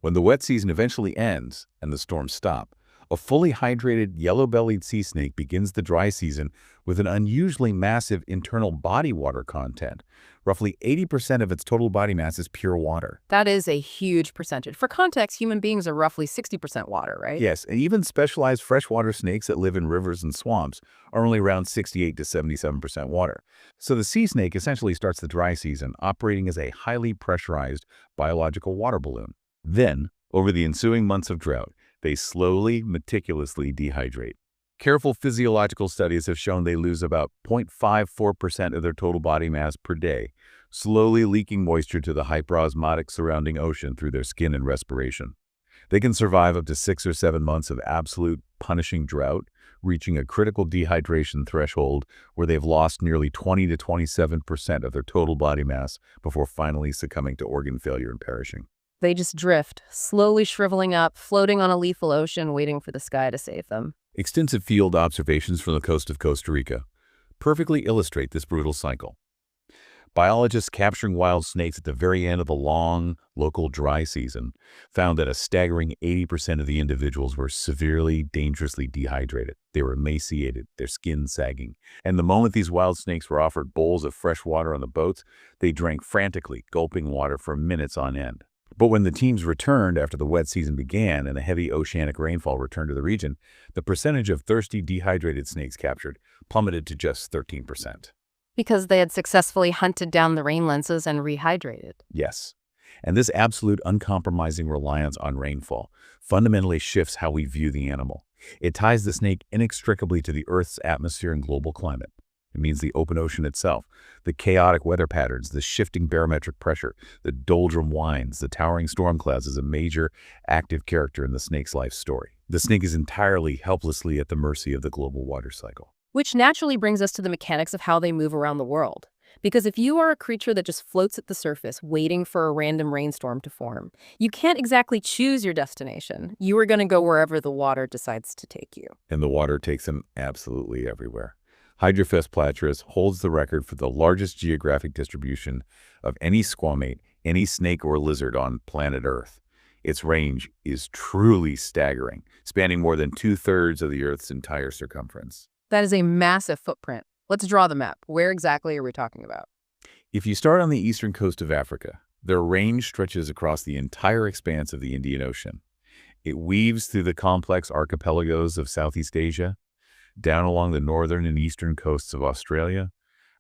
When the wet season eventually ends and the storms stop, a fully hydrated yellow-bellied sea snake begins the dry season with an unusually massive internal body water content. Roughly 80% of its total body mass is pure water. That is a huge percentage. For context, human beings are roughly 60% water, right? Yes, and even specialized freshwater snakes that live in rivers and swamps are only around 68 to 77% water. So the sea snake essentially starts the dry season operating as a highly pressurized biological water balloon. Then, over the ensuing months of drought, they slowly, meticulously dehydrate. Careful physiological studies have shown they lose about 0.54% of their total body mass per day, slowly leaking moisture to the hyperosmotic surrounding ocean through their skin and respiration. They can survive up to 6 or 7 months of absolute punishing drought, reaching a critical dehydration threshold where they've lost nearly 20 to 27% of their total body mass before finally succumbing to organ failure and perishing. They just drift, slowly shriveling up, floating on a lethal ocean, waiting for the sky to save them. Extensive field observations from the coast of Costa Rica perfectly illustrate this brutal cycle. Biologists capturing wild snakes at the very end of the long, local dry season found that a staggering 80% of the individuals were severely, dangerously dehydrated. They were emaciated, their skin sagging. And the moment these wild snakes were offered bowls of fresh water on the boats, they drank frantically, gulping water for minutes on end. But when the teams returned after the wet season began and a heavy oceanic rainfall returned to the region, the percentage of thirsty, dehydrated snakes captured plummeted to just 13%. Because they had successfully hunted down the rain lenses and rehydrated. Yes. And this absolute uncompromising reliance on rainfall fundamentally shifts how we view the animal. It ties the snake inextricably to the Earth's atmosphere and global climate. It means the open ocean itself, the chaotic weather patterns, the shifting barometric pressure, the doldrum winds, the towering storm clouds is a major active character in the snake's life story. The snake is entirely, helplessly at the mercy of the global water cycle. Which naturally brings us to the mechanics of how they move around the world. Because if you are a creature that just floats at the surface, waiting for a random rainstorm to form, you can't exactly choose your destination. You are going to go wherever the water decides to take you. And the water takes them absolutely everywhere. Hydrophis platyrus holds the record for the largest geographic distribution of any squamate, any snake or lizard on planet Earth. Its range is truly staggering, spanning more than 2/3 of the Earth's entire circumference. That is a massive footprint. Let's draw the map. Where exactly are we talking about? If you start on the eastern coast of Africa, their range stretches across the entire expanse of the Indian Ocean. It weaves through the complex archipelagos of Southeast Asia, down along the northern and eastern coasts of Australia,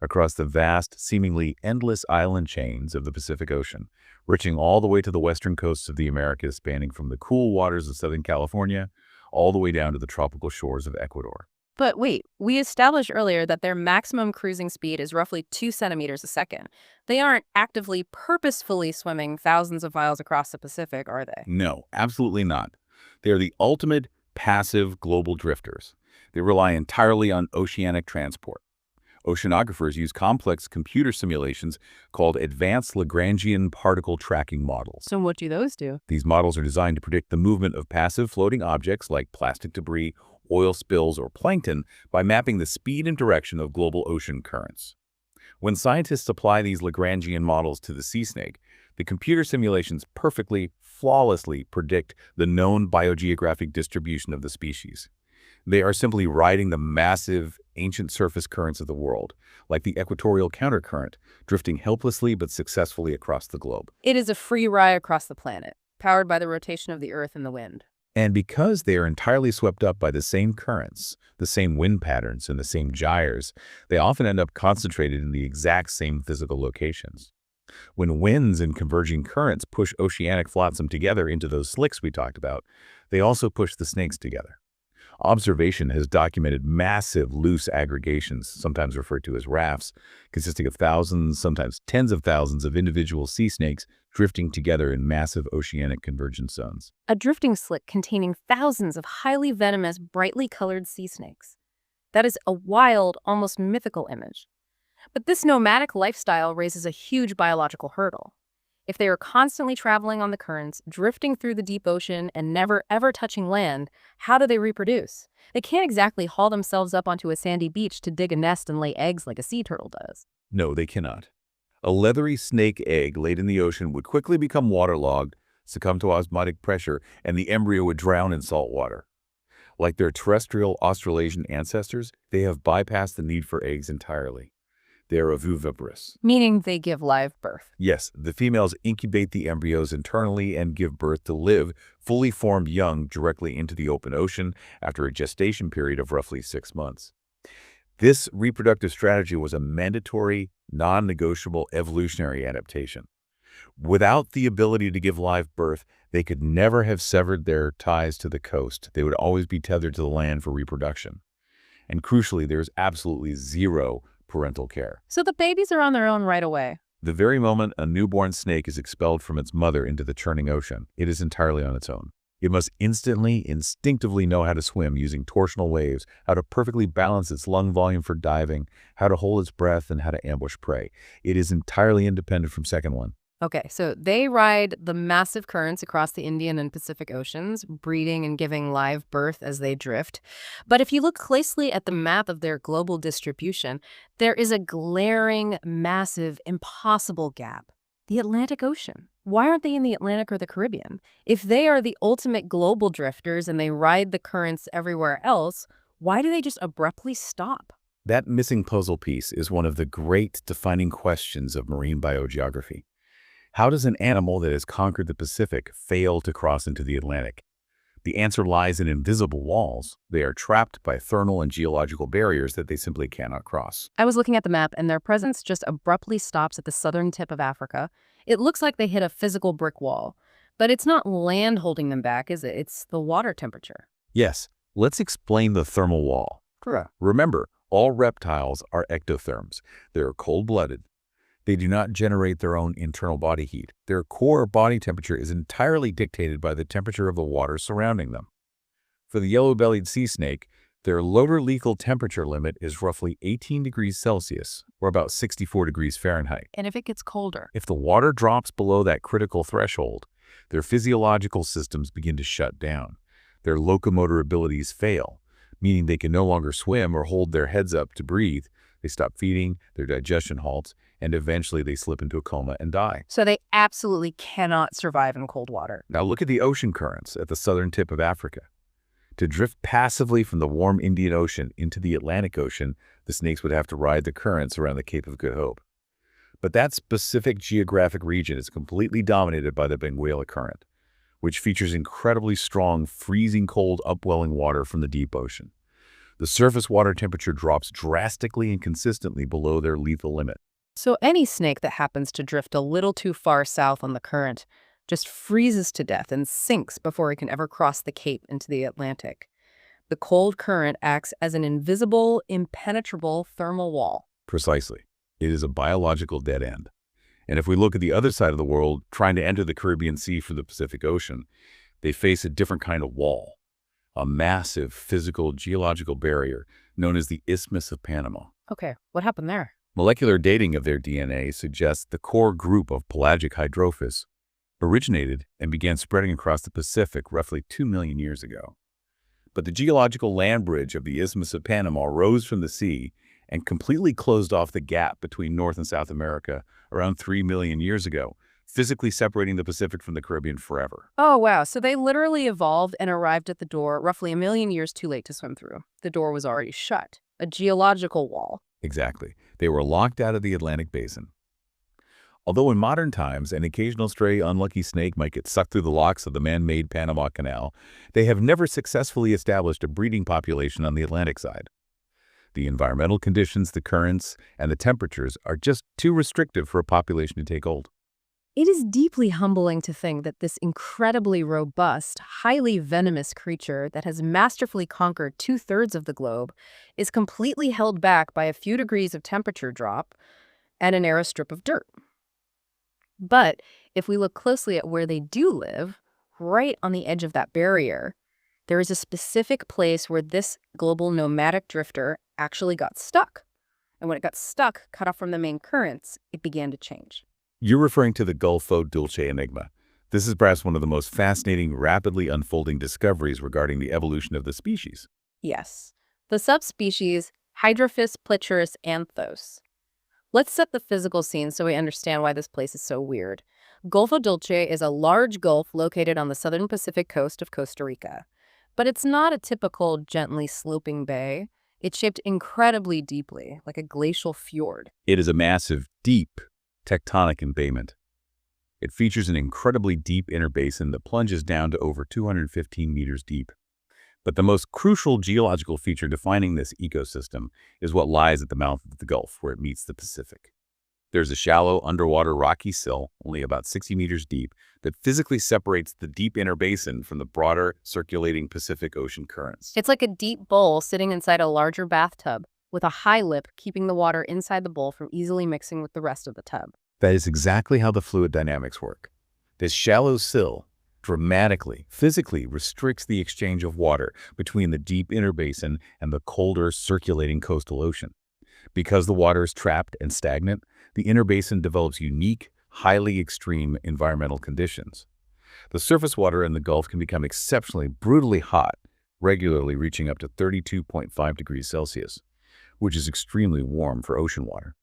across the vast, seemingly endless island chains of the Pacific Ocean, reaching all the way to the western coasts of the Americas, spanning from the cool waters of Southern California all the way down to the tropical shores of Ecuador. But wait, we established earlier that their maximum cruising speed is roughly 2 centimeters a second. They aren't actively, purposefully swimming thousands of miles across the Pacific, are they? No, absolutely not. They are the ultimate passive global drifters. They rely entirely on oceanic transport. Oceanographers use complex computer simulations called advanced Lagrangian particle tracking models. So what do those do? These models are designed to predict the movement of passive floating objects like plastic debris, oil spills, or plankton by mapping the speed and direction of global ocean currents. When scientists apply these Lagrangian models to the sea snake, the computer simulations perfectly, flawlessly predict the known biogeographic distribution of the species. They are simply riding the massive, ancient surface currents of the world, like the equatorial countercurrent, drifting helplessly but successfully across the globe. It is a free ride across the planet, powered by the rotation of the Earth and the wind. And because they are entirely swept up by the same currents, the same wind patterns, and the same gyres, they often end up concentrated in the exact same physical locations. When winds and converging currents push oceanic flotsam together into those slicks we talked about, they also push the snakes together. Observation has documented massive loose aggregations, sometimes referred to as rafts, consisting of thousands, sometimes tens of thousands of individual sea snakes drifting together in massive oceanic convergence zones. A drifting slick containing thousands of highly venomous, brightly colored sea snakes. That is a wild, almost mythical image. But this nomadic lifestyle raises a huge biological hurdle. If they are constantly traveling on the currents, drifting through the deep ocean, and never ever touching land, how do they reproduce? They can't exactly haul themselves up onto a sandy beach to dig a nest and lay eggs like a sea turtle does. No, they cannot. A leathery snake egg laid in the ocean would quickly become waterlogged, succumb to osmotic pressure, and the embryo would drown in salt water. Like their terrestrial Australasian ancestors, they have bypassed the need for eggs entirely. They are oviviparous. Meaning they give live birth. Yes, the females incubate the embryos internally and give birth to live, fully formed young directly into the open ocean after a gestation period of roughly 6 months. This reproductive strategy was a mandatory, non-negotiable evolutionary adaptation. Without the ability to give live birth, they could never have severed their ties to the coast. They would always be tethered to the land for reproduction. And crucially, there's absolutely zero parental care. So the babies are on their own right away. The very moment a newborn snake is expelled from its mother into the churning ocean, it is entirely on its own. It must instinctively know how to swim using torsional waves, how to perfectly balance its lung volume for diving, how to hold its breath, and how to ambush prey. It is entirely independent from second one. Okay, so they ride the massive currents across the Indian and Pacific Oceans, breeding and giving live birth as they drift. But if you look closely at the map of their global distribution, there is a glaring, massive, impossible gap. The Atlantic Ocean. Why aren't they in the Atlantic or the Caribbean? If they are the ultimate global drifters and they ride the currents everywhere else, why do they just abruptly stop? That missing puzzle piece is one of the great defining questions of marine biogeography. How does an animal that has conquered the Pacific fail to cross into the Atlantic? The answer lies in invisible walls. They are trapped by thermal and geological barriers that they simply cannot cross. I was looking at the map, and their presence just abruptly stops at the southern tip of Africa. It looks like they hit a physical brick wall. But it's not land holding them back, is it? It's the water temperature. Yes, let's explain the thermal wall. Remember, all reptiles are ectotherms. They're cold-blooded. They do not generate their own internal body heat. Their core body temperature is entirely dictated by the temperature of the water surrounding them. For the yellow-bellied sea snake, their lower lethal temperature limit is roughly 18 degrees Celsius, or about 64 degrees Fahrenheit. And if it gets colder? If the water drops below that critical threshold, their physiological systems begin to shut down. Their locomotor abilities fail, meaning they can no longer swim or hold their heads up to breathe. They stop feeding, their digestion halts, and eventually they slip into a coma and die. So they absolutely cannot survive in cold water. Now look at the ocean currents at the southern tip of Africa. To drift passively from the warm Indian Ocean into the Atlantic Ocean, the snakes would have to ride the currents around the Cape of Good Hope. But that specific geographic region is completely dominated by the Benguela Current, which features incredibly strong, freezing cold upwelling water from the deep ocean. The surface water temperature drops drastically and consistently below their lethal limit. So any snake that happens to drift a little too far south on the current just freezes to death and sinks before it can ever cross the Cape into the Atlantic. The cold current acts as an invisible, impenetrable thermal wall. Precisely. It is a biological dead end. And if we look at the other side of the world, trying to enter the Caribbean Sea from the Pacific Ocean, they face a different kind of wall. a massive physical geological barrier known as the Isthmus of Panama. Okay, what happened there? Molecular dating of their DNA suggests the core group of pelagic hydrophis originated and began spreading across the Pacific roughly 2 million years ago. But the geological land bridge of the Isthmus of Panama rose from the sea and completely closed off the gap between North and South America around 3 million years ago, physically separating the Pacific from the Caribbean forever. Oh, wow. So they literally evolved and arrived at the door roughly a million years too late to swim through. The door was already shut. A geological wall. Exactly. They were locked out of the Atlantic basin. Although in modern times, an occasional stray unlucky snake might get sucked through the locks of the man-made Panama Canal, they have never successfully established a breeding population on the Atlantic side. The environmental conditions, the currents, and the temperatures are just too restrictive for a population to take hold. It is deeply humbling to think that this incredibly robust, highly venomous creature that has masterfully conquered 2/3 of the globe is completely held back by a few degrees of temperature drop and a narrow strip of dirt. But if we look closely at where they do live, right on the edge of that barrier, there is a specific place where this global nomadic drifter actually got stuck. And when it got stuck, cut off from the main currents, it began to change. You're referring to the Golfo Dulce enigma. This is perhaps one of the most fascinating, rapidly unfolding discoveries regarding the evolution of the species. Yes, the subspecies Hydrophis pliturus anthos. Let's set the physical scene so we understand why this place is so weird. Golfo Dulce is a large gulf located on the southern Pacific coast of Costa Rica. But it's not a typical gently sloping bay. It's shaped incredibly deeply, like a glacial fjord. It is a massive, deep, tectonic embayment. It features an incredibly deep inner basin that plunges down to over 215 meters deep. But the most crucial geological feature defining this ecosystem is what lies at the mouth of the Gulf, where it meets the Pacific. There's a shallow, underwater rocky sill, only about 60 meters deep, that physically separates the deep inner basin from the broader, circulating Pacific Ocean currents. It's like a deep bowl sitting inside a larger bathtub, with a high lip keeping the water inside the bowl from easily mixing with the rest of the tub. That is exactly how the fluid dynamics work. This shallow sill dramatically, physically restricts the exchange of water between the deep inner basin and the colder, circulating coastal ocean. Because the water is trapped and stagnant, the inner basin develops unique, highly extreme environmental conditions. The surface water in the Gulf can become exceptionally brutally hot, regularly reaching up to 32.5 degrees Celsius, which is extremely warm for ocean water.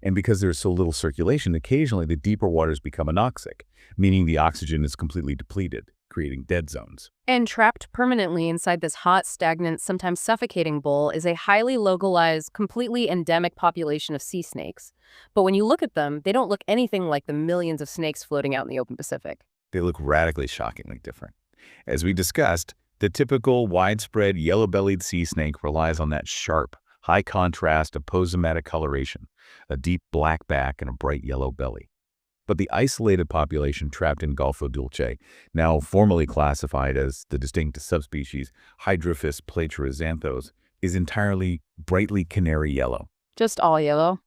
And because there is so little circulation, occasionally the deeper waters become anoxic, meaning the oxygen is completely depleted, creating dead zones. And trapped permanently inside this hot, stagnant, sometimes suffocating bowl is a highly localized, completely endemic population of sea snakes. But when you look at them, they don't look anything like the millions of snakes floating out in the open Pacific. They look radically, shockingly different. As we discussed, the typical widespread yellow-bellied sea snake relies on that sharp, high-contrast aposematic coloration, a deep black back and a bright yellow belly. But the isolated population trapped in Golfo Dulce, now formally classified as the distinct subspecies Hydrophis pliturus anthos, is entirely brightly canary yellow. Just all yellow?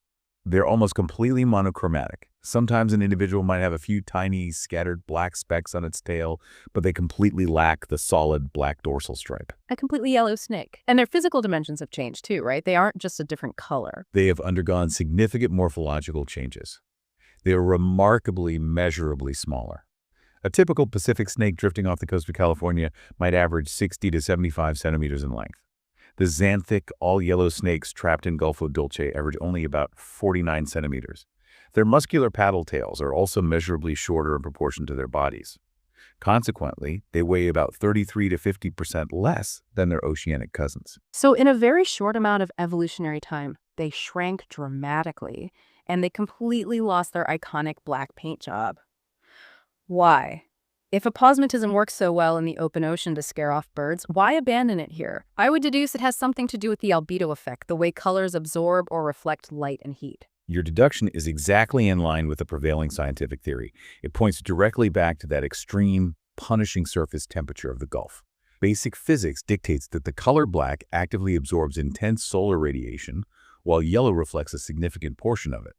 They're almost completely monochromatic. Sometimes an individual might have a few tiny scattered black specks on its tail, but they completely lack the solid black dorsal stripe. A completely yellow snake. And their physical dimensions have changed too, right? They aren't just a different color. They have undergone significant morphological changes. They are remarkably, measurably smaller. A typical Pacific snake drifting off the coast of California might average 60 to 75 centimeters in length. The xanthic, all-yellow snakes trapped in Golfo Dulce average only about 49 centimeters. Their muscular paddle tails are also measurably shorter in proportion to their bodies. Consequently, they weigh about 33 to 50% less than their oceanic cousins. So in a very short amount of evolutionary time, they shrank dramatically, and they completely lost their iconic black paint job. Why? If aposematism works so well in the open ocean to scare off birds, why abandon it here? I would deduce it has something to do with the albedo effect, the way colors absorb or reflect light and heat. Your deduction is exactly in line with the prevailing scientific theory. It points directly back to that extreme, punishing surface temperature of the Gulf. Basic physics dictates that the color black actively absorbs intense solar radiation, while yellow reflects a significant portion of it.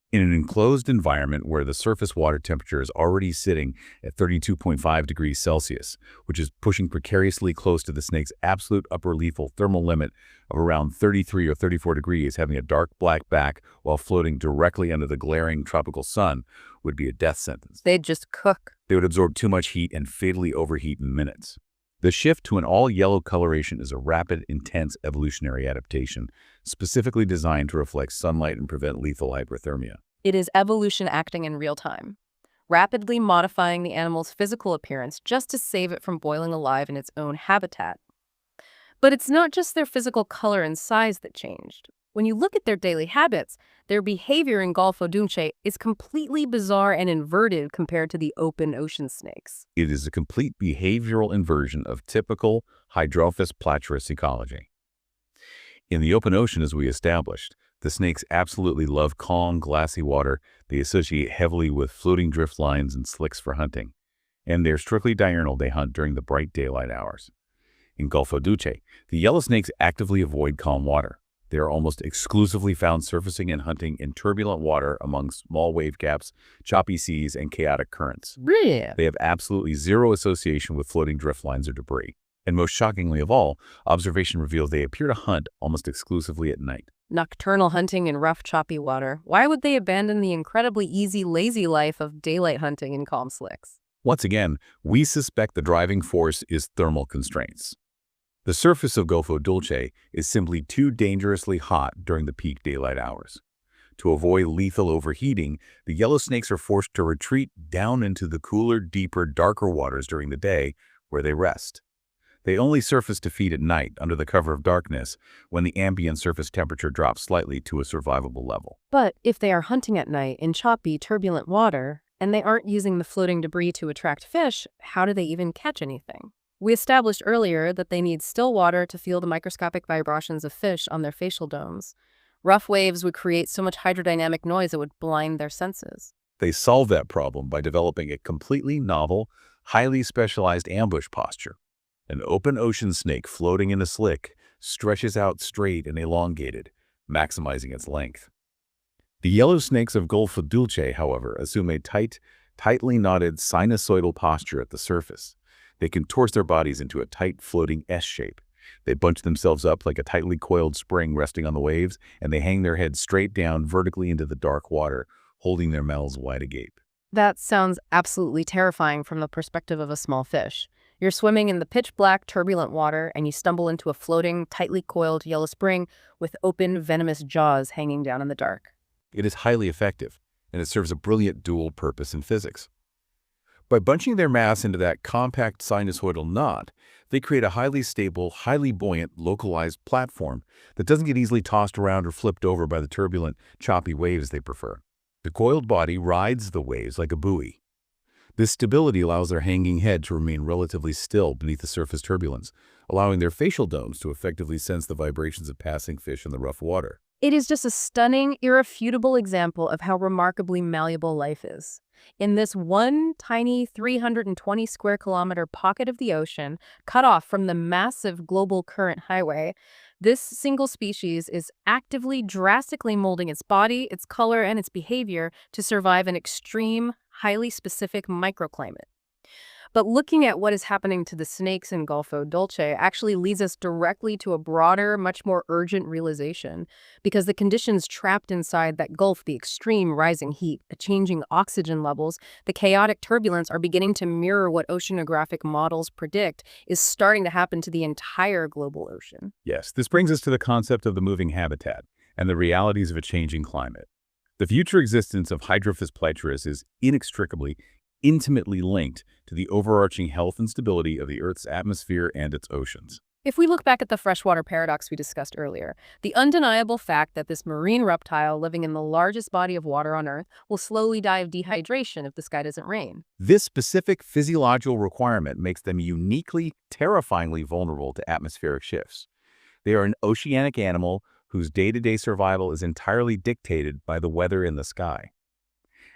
In an enclosed environment where the surface water temperature is already sitting at 32.5 degrees Celsius, which is pushing precariously close to the snake's absolute upper lethal thermal limit of around 33 or 34 degrees, having a dark black back while floating directly under the glaring tropical sun would be a death sentence. They'd just cook. They would absorb too much heat and fatally overheat in minutes. The shift to an all-yellow coloration is a rapid, intense evolutionary adaptation, specifically designed to reflect sunlight and prevent lethal hyperthermia. It is evolution acting in real time, rapidly modifying the animal's physical appearance just to save it from boiling alive in its own habitat. But it's not just their physical color and size that changed. When you look at their daily habits, their behavior in Golfo Dulce is completely bizarre and inverted compared to the open ocean snakes. It is a complete behavioral inversion of typical Hydrophis platurus ecology. In the open ocean, as we established, the snakes absolutely love calm, glassy water. They associate heavily with floating drift lines and slicks for hunting. And they're strictly diurnal. They hunt during the bright daylight hours. In Golfo Dulce, the yellow snakes actively avoid calm water. They are almost exclusively found surfacing and hunting in turbulent water among small wave gaps, choppy seas, and chaotic currents. Really? They have absolutely zero association with floating drift lines or debris. And most shockingly of all, observation reveals they appear to hunt almost exclusively at night. Nocturnal hunting in rough, choppy water. Why would they abandon the incredibly easy, lazy life of daylight hunting in calm slicks? Once again, we suspect the driving force is thermal constraints. The surface of Golfo Dulce is simply too dangerously hot during the peak daylight hours. To avoid lethal overheating, the yellow snakes are forced to retreat down into the cooler, deeper, darker waters during the day where they rest. They only surface to feed at night under the cover of darkness when the ambient surface temperature drops slightly to a survivable level. But if they are hunting at night in choppy, turbulent water, and they aren't using the floating debris to attract fish, how do they even catch anything? We established earlier that they need still water to feel the microscopic vibrations of fish on their facial domes. Rough waves would create so much hydrodynamic noise it would blind their senses. They solve that problem by developing a completely novel, highly specialized ambush posture. An open ocean snake floating in a slick stretches out straight and elongated, maximizing its length. The yellow snakes of Golfo Dulce, however, assume a tightly knotted sinusoidal posture at the surface. They contort their bodies into a tight, floating S shape. They bunch themselves up like a tightly coiled spring resting on the waves, and they hang their heads straight down vertically into the dark water, holding their mouths wide agape. That sounds absolutely terrifying from the perspective of a small fish. You're swimming in the pitch-black, turbulent water, and you stumble into a floating, tightly coiled yellow spring with open, venomous jaws hanging down in the dark. It is highly effective, and it serves a brilliant dual purpose in physics. By bunching their mass into that compact sinusoidal knot, they create a highly stable, highly buoyant, localized platform that doesn't get easily tossed around or flipped over by the turbulent, choppy waves they prefer. The coiled body rides the waves like a buoy. This stability allows their hanging head to remain relatively still beneath the surface turbulence, allowing their facial domes to effectively sense the vibrations of passing fish in the rough water. It is just a stunning, irrefutable example of how remarkably malleable life is. In this one tiny 320 square kilometer pocket of the ocean, cut off from the massive global current highway, this single species is actively, drastically molding its body, its color, and its behavior to survive an extreme, highly specific microclimate. But looking at what is happening to the snakes in Golfo Dulce actually leads us directly to a broader, much more urgent realization, because the conditions trapped inside that gulf, the extreme rising heat, the changing oxygen levels, the chaotic turbulence are beginning to mirror what oceanographic models predict is starting to happen to the entire global ocean. Yes, this brings us to the concept of the moving habitat and the realities of a changing climate. The future existence of Hydrophis platurus is intimately linked to the overarching health and stability of the Earth's atmosphere and its oceans. If we look back at the freshwater paradox we discussed earlier, the undeniable fact that this marine reptile living in the largest body of water on Earth will slowly die of dehydration if the sky doesn't rain. This specific physiological requirement makes them uniquely, terrifyingly vulnerable to atmospheric shifts. They are an oceanic animal whose day-to-day survival is entirely dictated by the weather in the sky.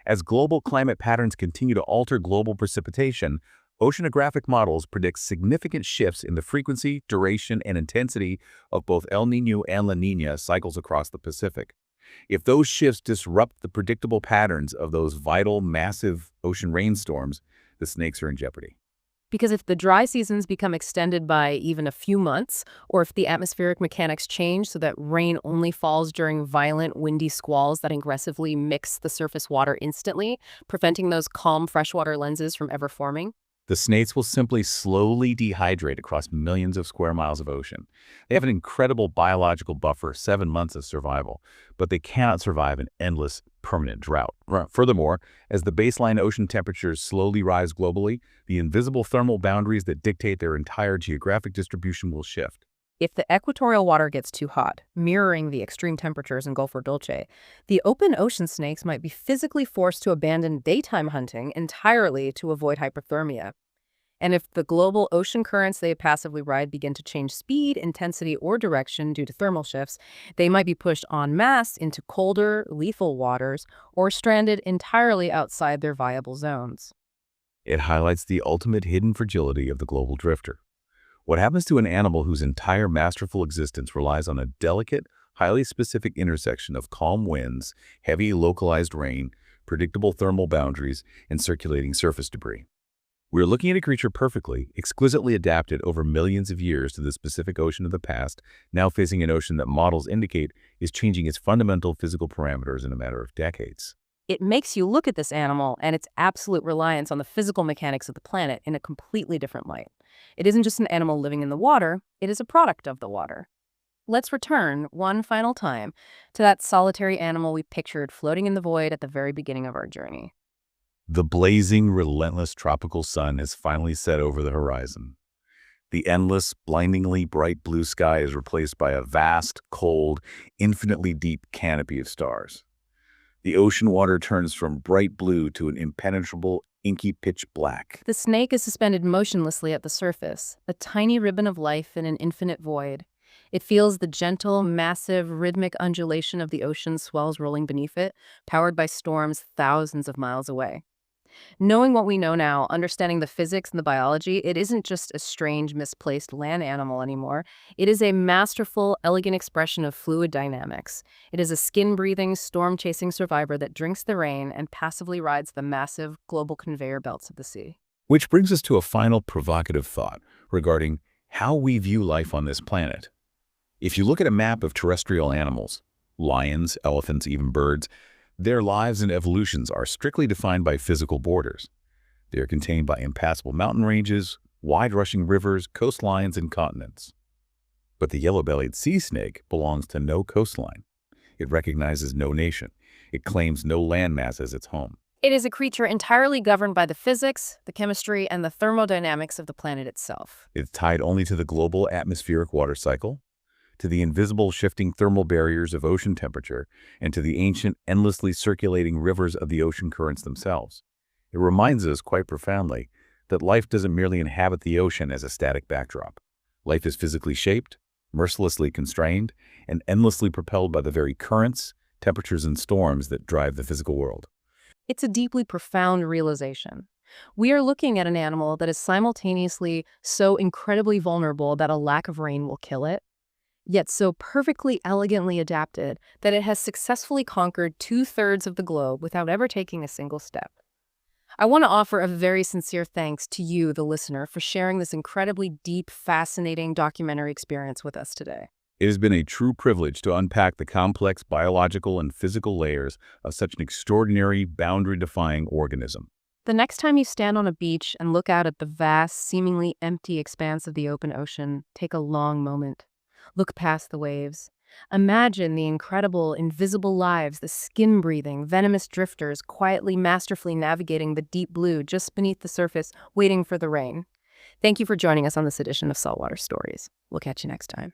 As global climate patterns continue to alter global precipitation, oceanographic models predict significant shifts in the frequency, duration, and intensity of both El Niño and La Niña cycles across the Pacific. If those shifts disrupt the predictable patterns of those vital, massive ocean rainstorms, the snakes are in jeopardy. Because if the dry seasons become extended by even a few months, or if the atmospheric mechanics change so that rain only falls during violent, windy squalls that aggressively mix the surface water instantly, preventing those calm freshwater lenses from ever forming. The snakes will simply slowly dehydrate across millions of square miles of ocean. They have an incredible biological buffer, 7 months of survival, but they cannot survive an endless, permanent drought. Furthermore, as the baseline ocean temperatures slowly rise globally, the invisible thermal boundaries that dictate their entire geographic distribution will shift. If the equatorial water gets too hot, mirroring the extreme temperatures in Gulf or Dulce, the open ocean snakes might be physically forced to abandon daytime hunting entirely to avoid hypothermia. And if the global ocean currents they passively ride begin to change speed, intensity, or direction due to thermal shifts, they might be pushed en masse into colder, lethal waters or stranded entirely outside their viable zones. It highlights the ultimate hidden fragility of the global drifter. What happens to an animal whose entire masterful existence relies on a delicate, highly specific intersection of calm winds, heavy localized rain, predictable thermal boundaries, and circulating surface debris? We're looking at a creature perfectly, exquisitely adapted over millions of years to the Pacific Ocean of the past, now facing an ocean that models indicate is changing its fundamental physical parameters in a matter of decades. It makes you look at this animal and its absolute reliance on the physical mechanics of the planet in a completely different light. It isn't just an animal living in the water, it is a product of the water. Let's return, one final time, to that solitary animal we pictured floating in the void at the very beginning of our journey. The blazing, relentless tropical sun has finally set over the horizon. The endless, blindingly bright blue sky is replaced by a vast, cold, infinitely deep canopy of stars. The ocean water turns from bright blue to an impenetrable, inky pitch black. The snake is suspended motionlessly at the surface, a tiny ribbon of life in an infinite void. It feels the gentle, massive, rhythmic undulation of the ocean swells rolling beneath it, powered by storms thousands of miles away. Knowing what we know now, understanding the physics and the biology, it isn't just a strange, misplaced land animal anymore. It is a masterful, elegant expression of fluid dynamics. It is a skin-breathing, storm-chasing survivor that drinks the rain and passively rides the massive, global conveyor belts of the sea. Which brings us to a final provocative thought regarding how we view life on this planet. If you look at a map of terrestrial animals, lions, elephants, even birds, their lives and evolutions are strictly defined by physical borders. They are contained by impassable mountain ranges, wide-rushing rivers, coastlines, and continents. But the yellow-bellied sea snake belongs to no coastline. It recognizes no nation. It claims no landmass as its home. It is a creature entirely governed by the physics, the chemistry, and the thermodynamics of the planet itself. It's tied only to the global atmospheric water cycle, to the invisible shifting thermal barriers of ocean temperature, and to the ancient, endlessly circulating rivers of the ocean currents themselves. It reminds us, quite profoundly, that life doesn't merely inhabit the ocean as a static backdrop. Life is physically shaped, mercilessly constrained, and endlessly propelled by the very currents, temperatures, and storms that drive the physical world. It's a deeply profound realization. We are looking at an animal that is simultaneously so incredibly vulnerable that a lack of rain will kill it, yet so perfectly elegantly adapted that it has successfully conquered 2/3 of the globe without ever taking a single step. I want to offer a very sincere thanks to you, the listener, for sharing this incredibly deep, fascinating documentary experience with us today. It has been a true privilege to unpack the complex biological and physical layers of such an extraordinary, boundary-defying organism. The next time you stand on a beach and look out at the vast, seemingly empty expanse of the open ocean, take a long moment. Look past the waves. Imagine the incredible, invisible lives, the skin-breathing, venomous drifters quietly, masterfully navigating the deep blue just beneath the surface, waiting for the rain. Thank you for joining us on this edition of Saltwater Stories. We'll catch you next time.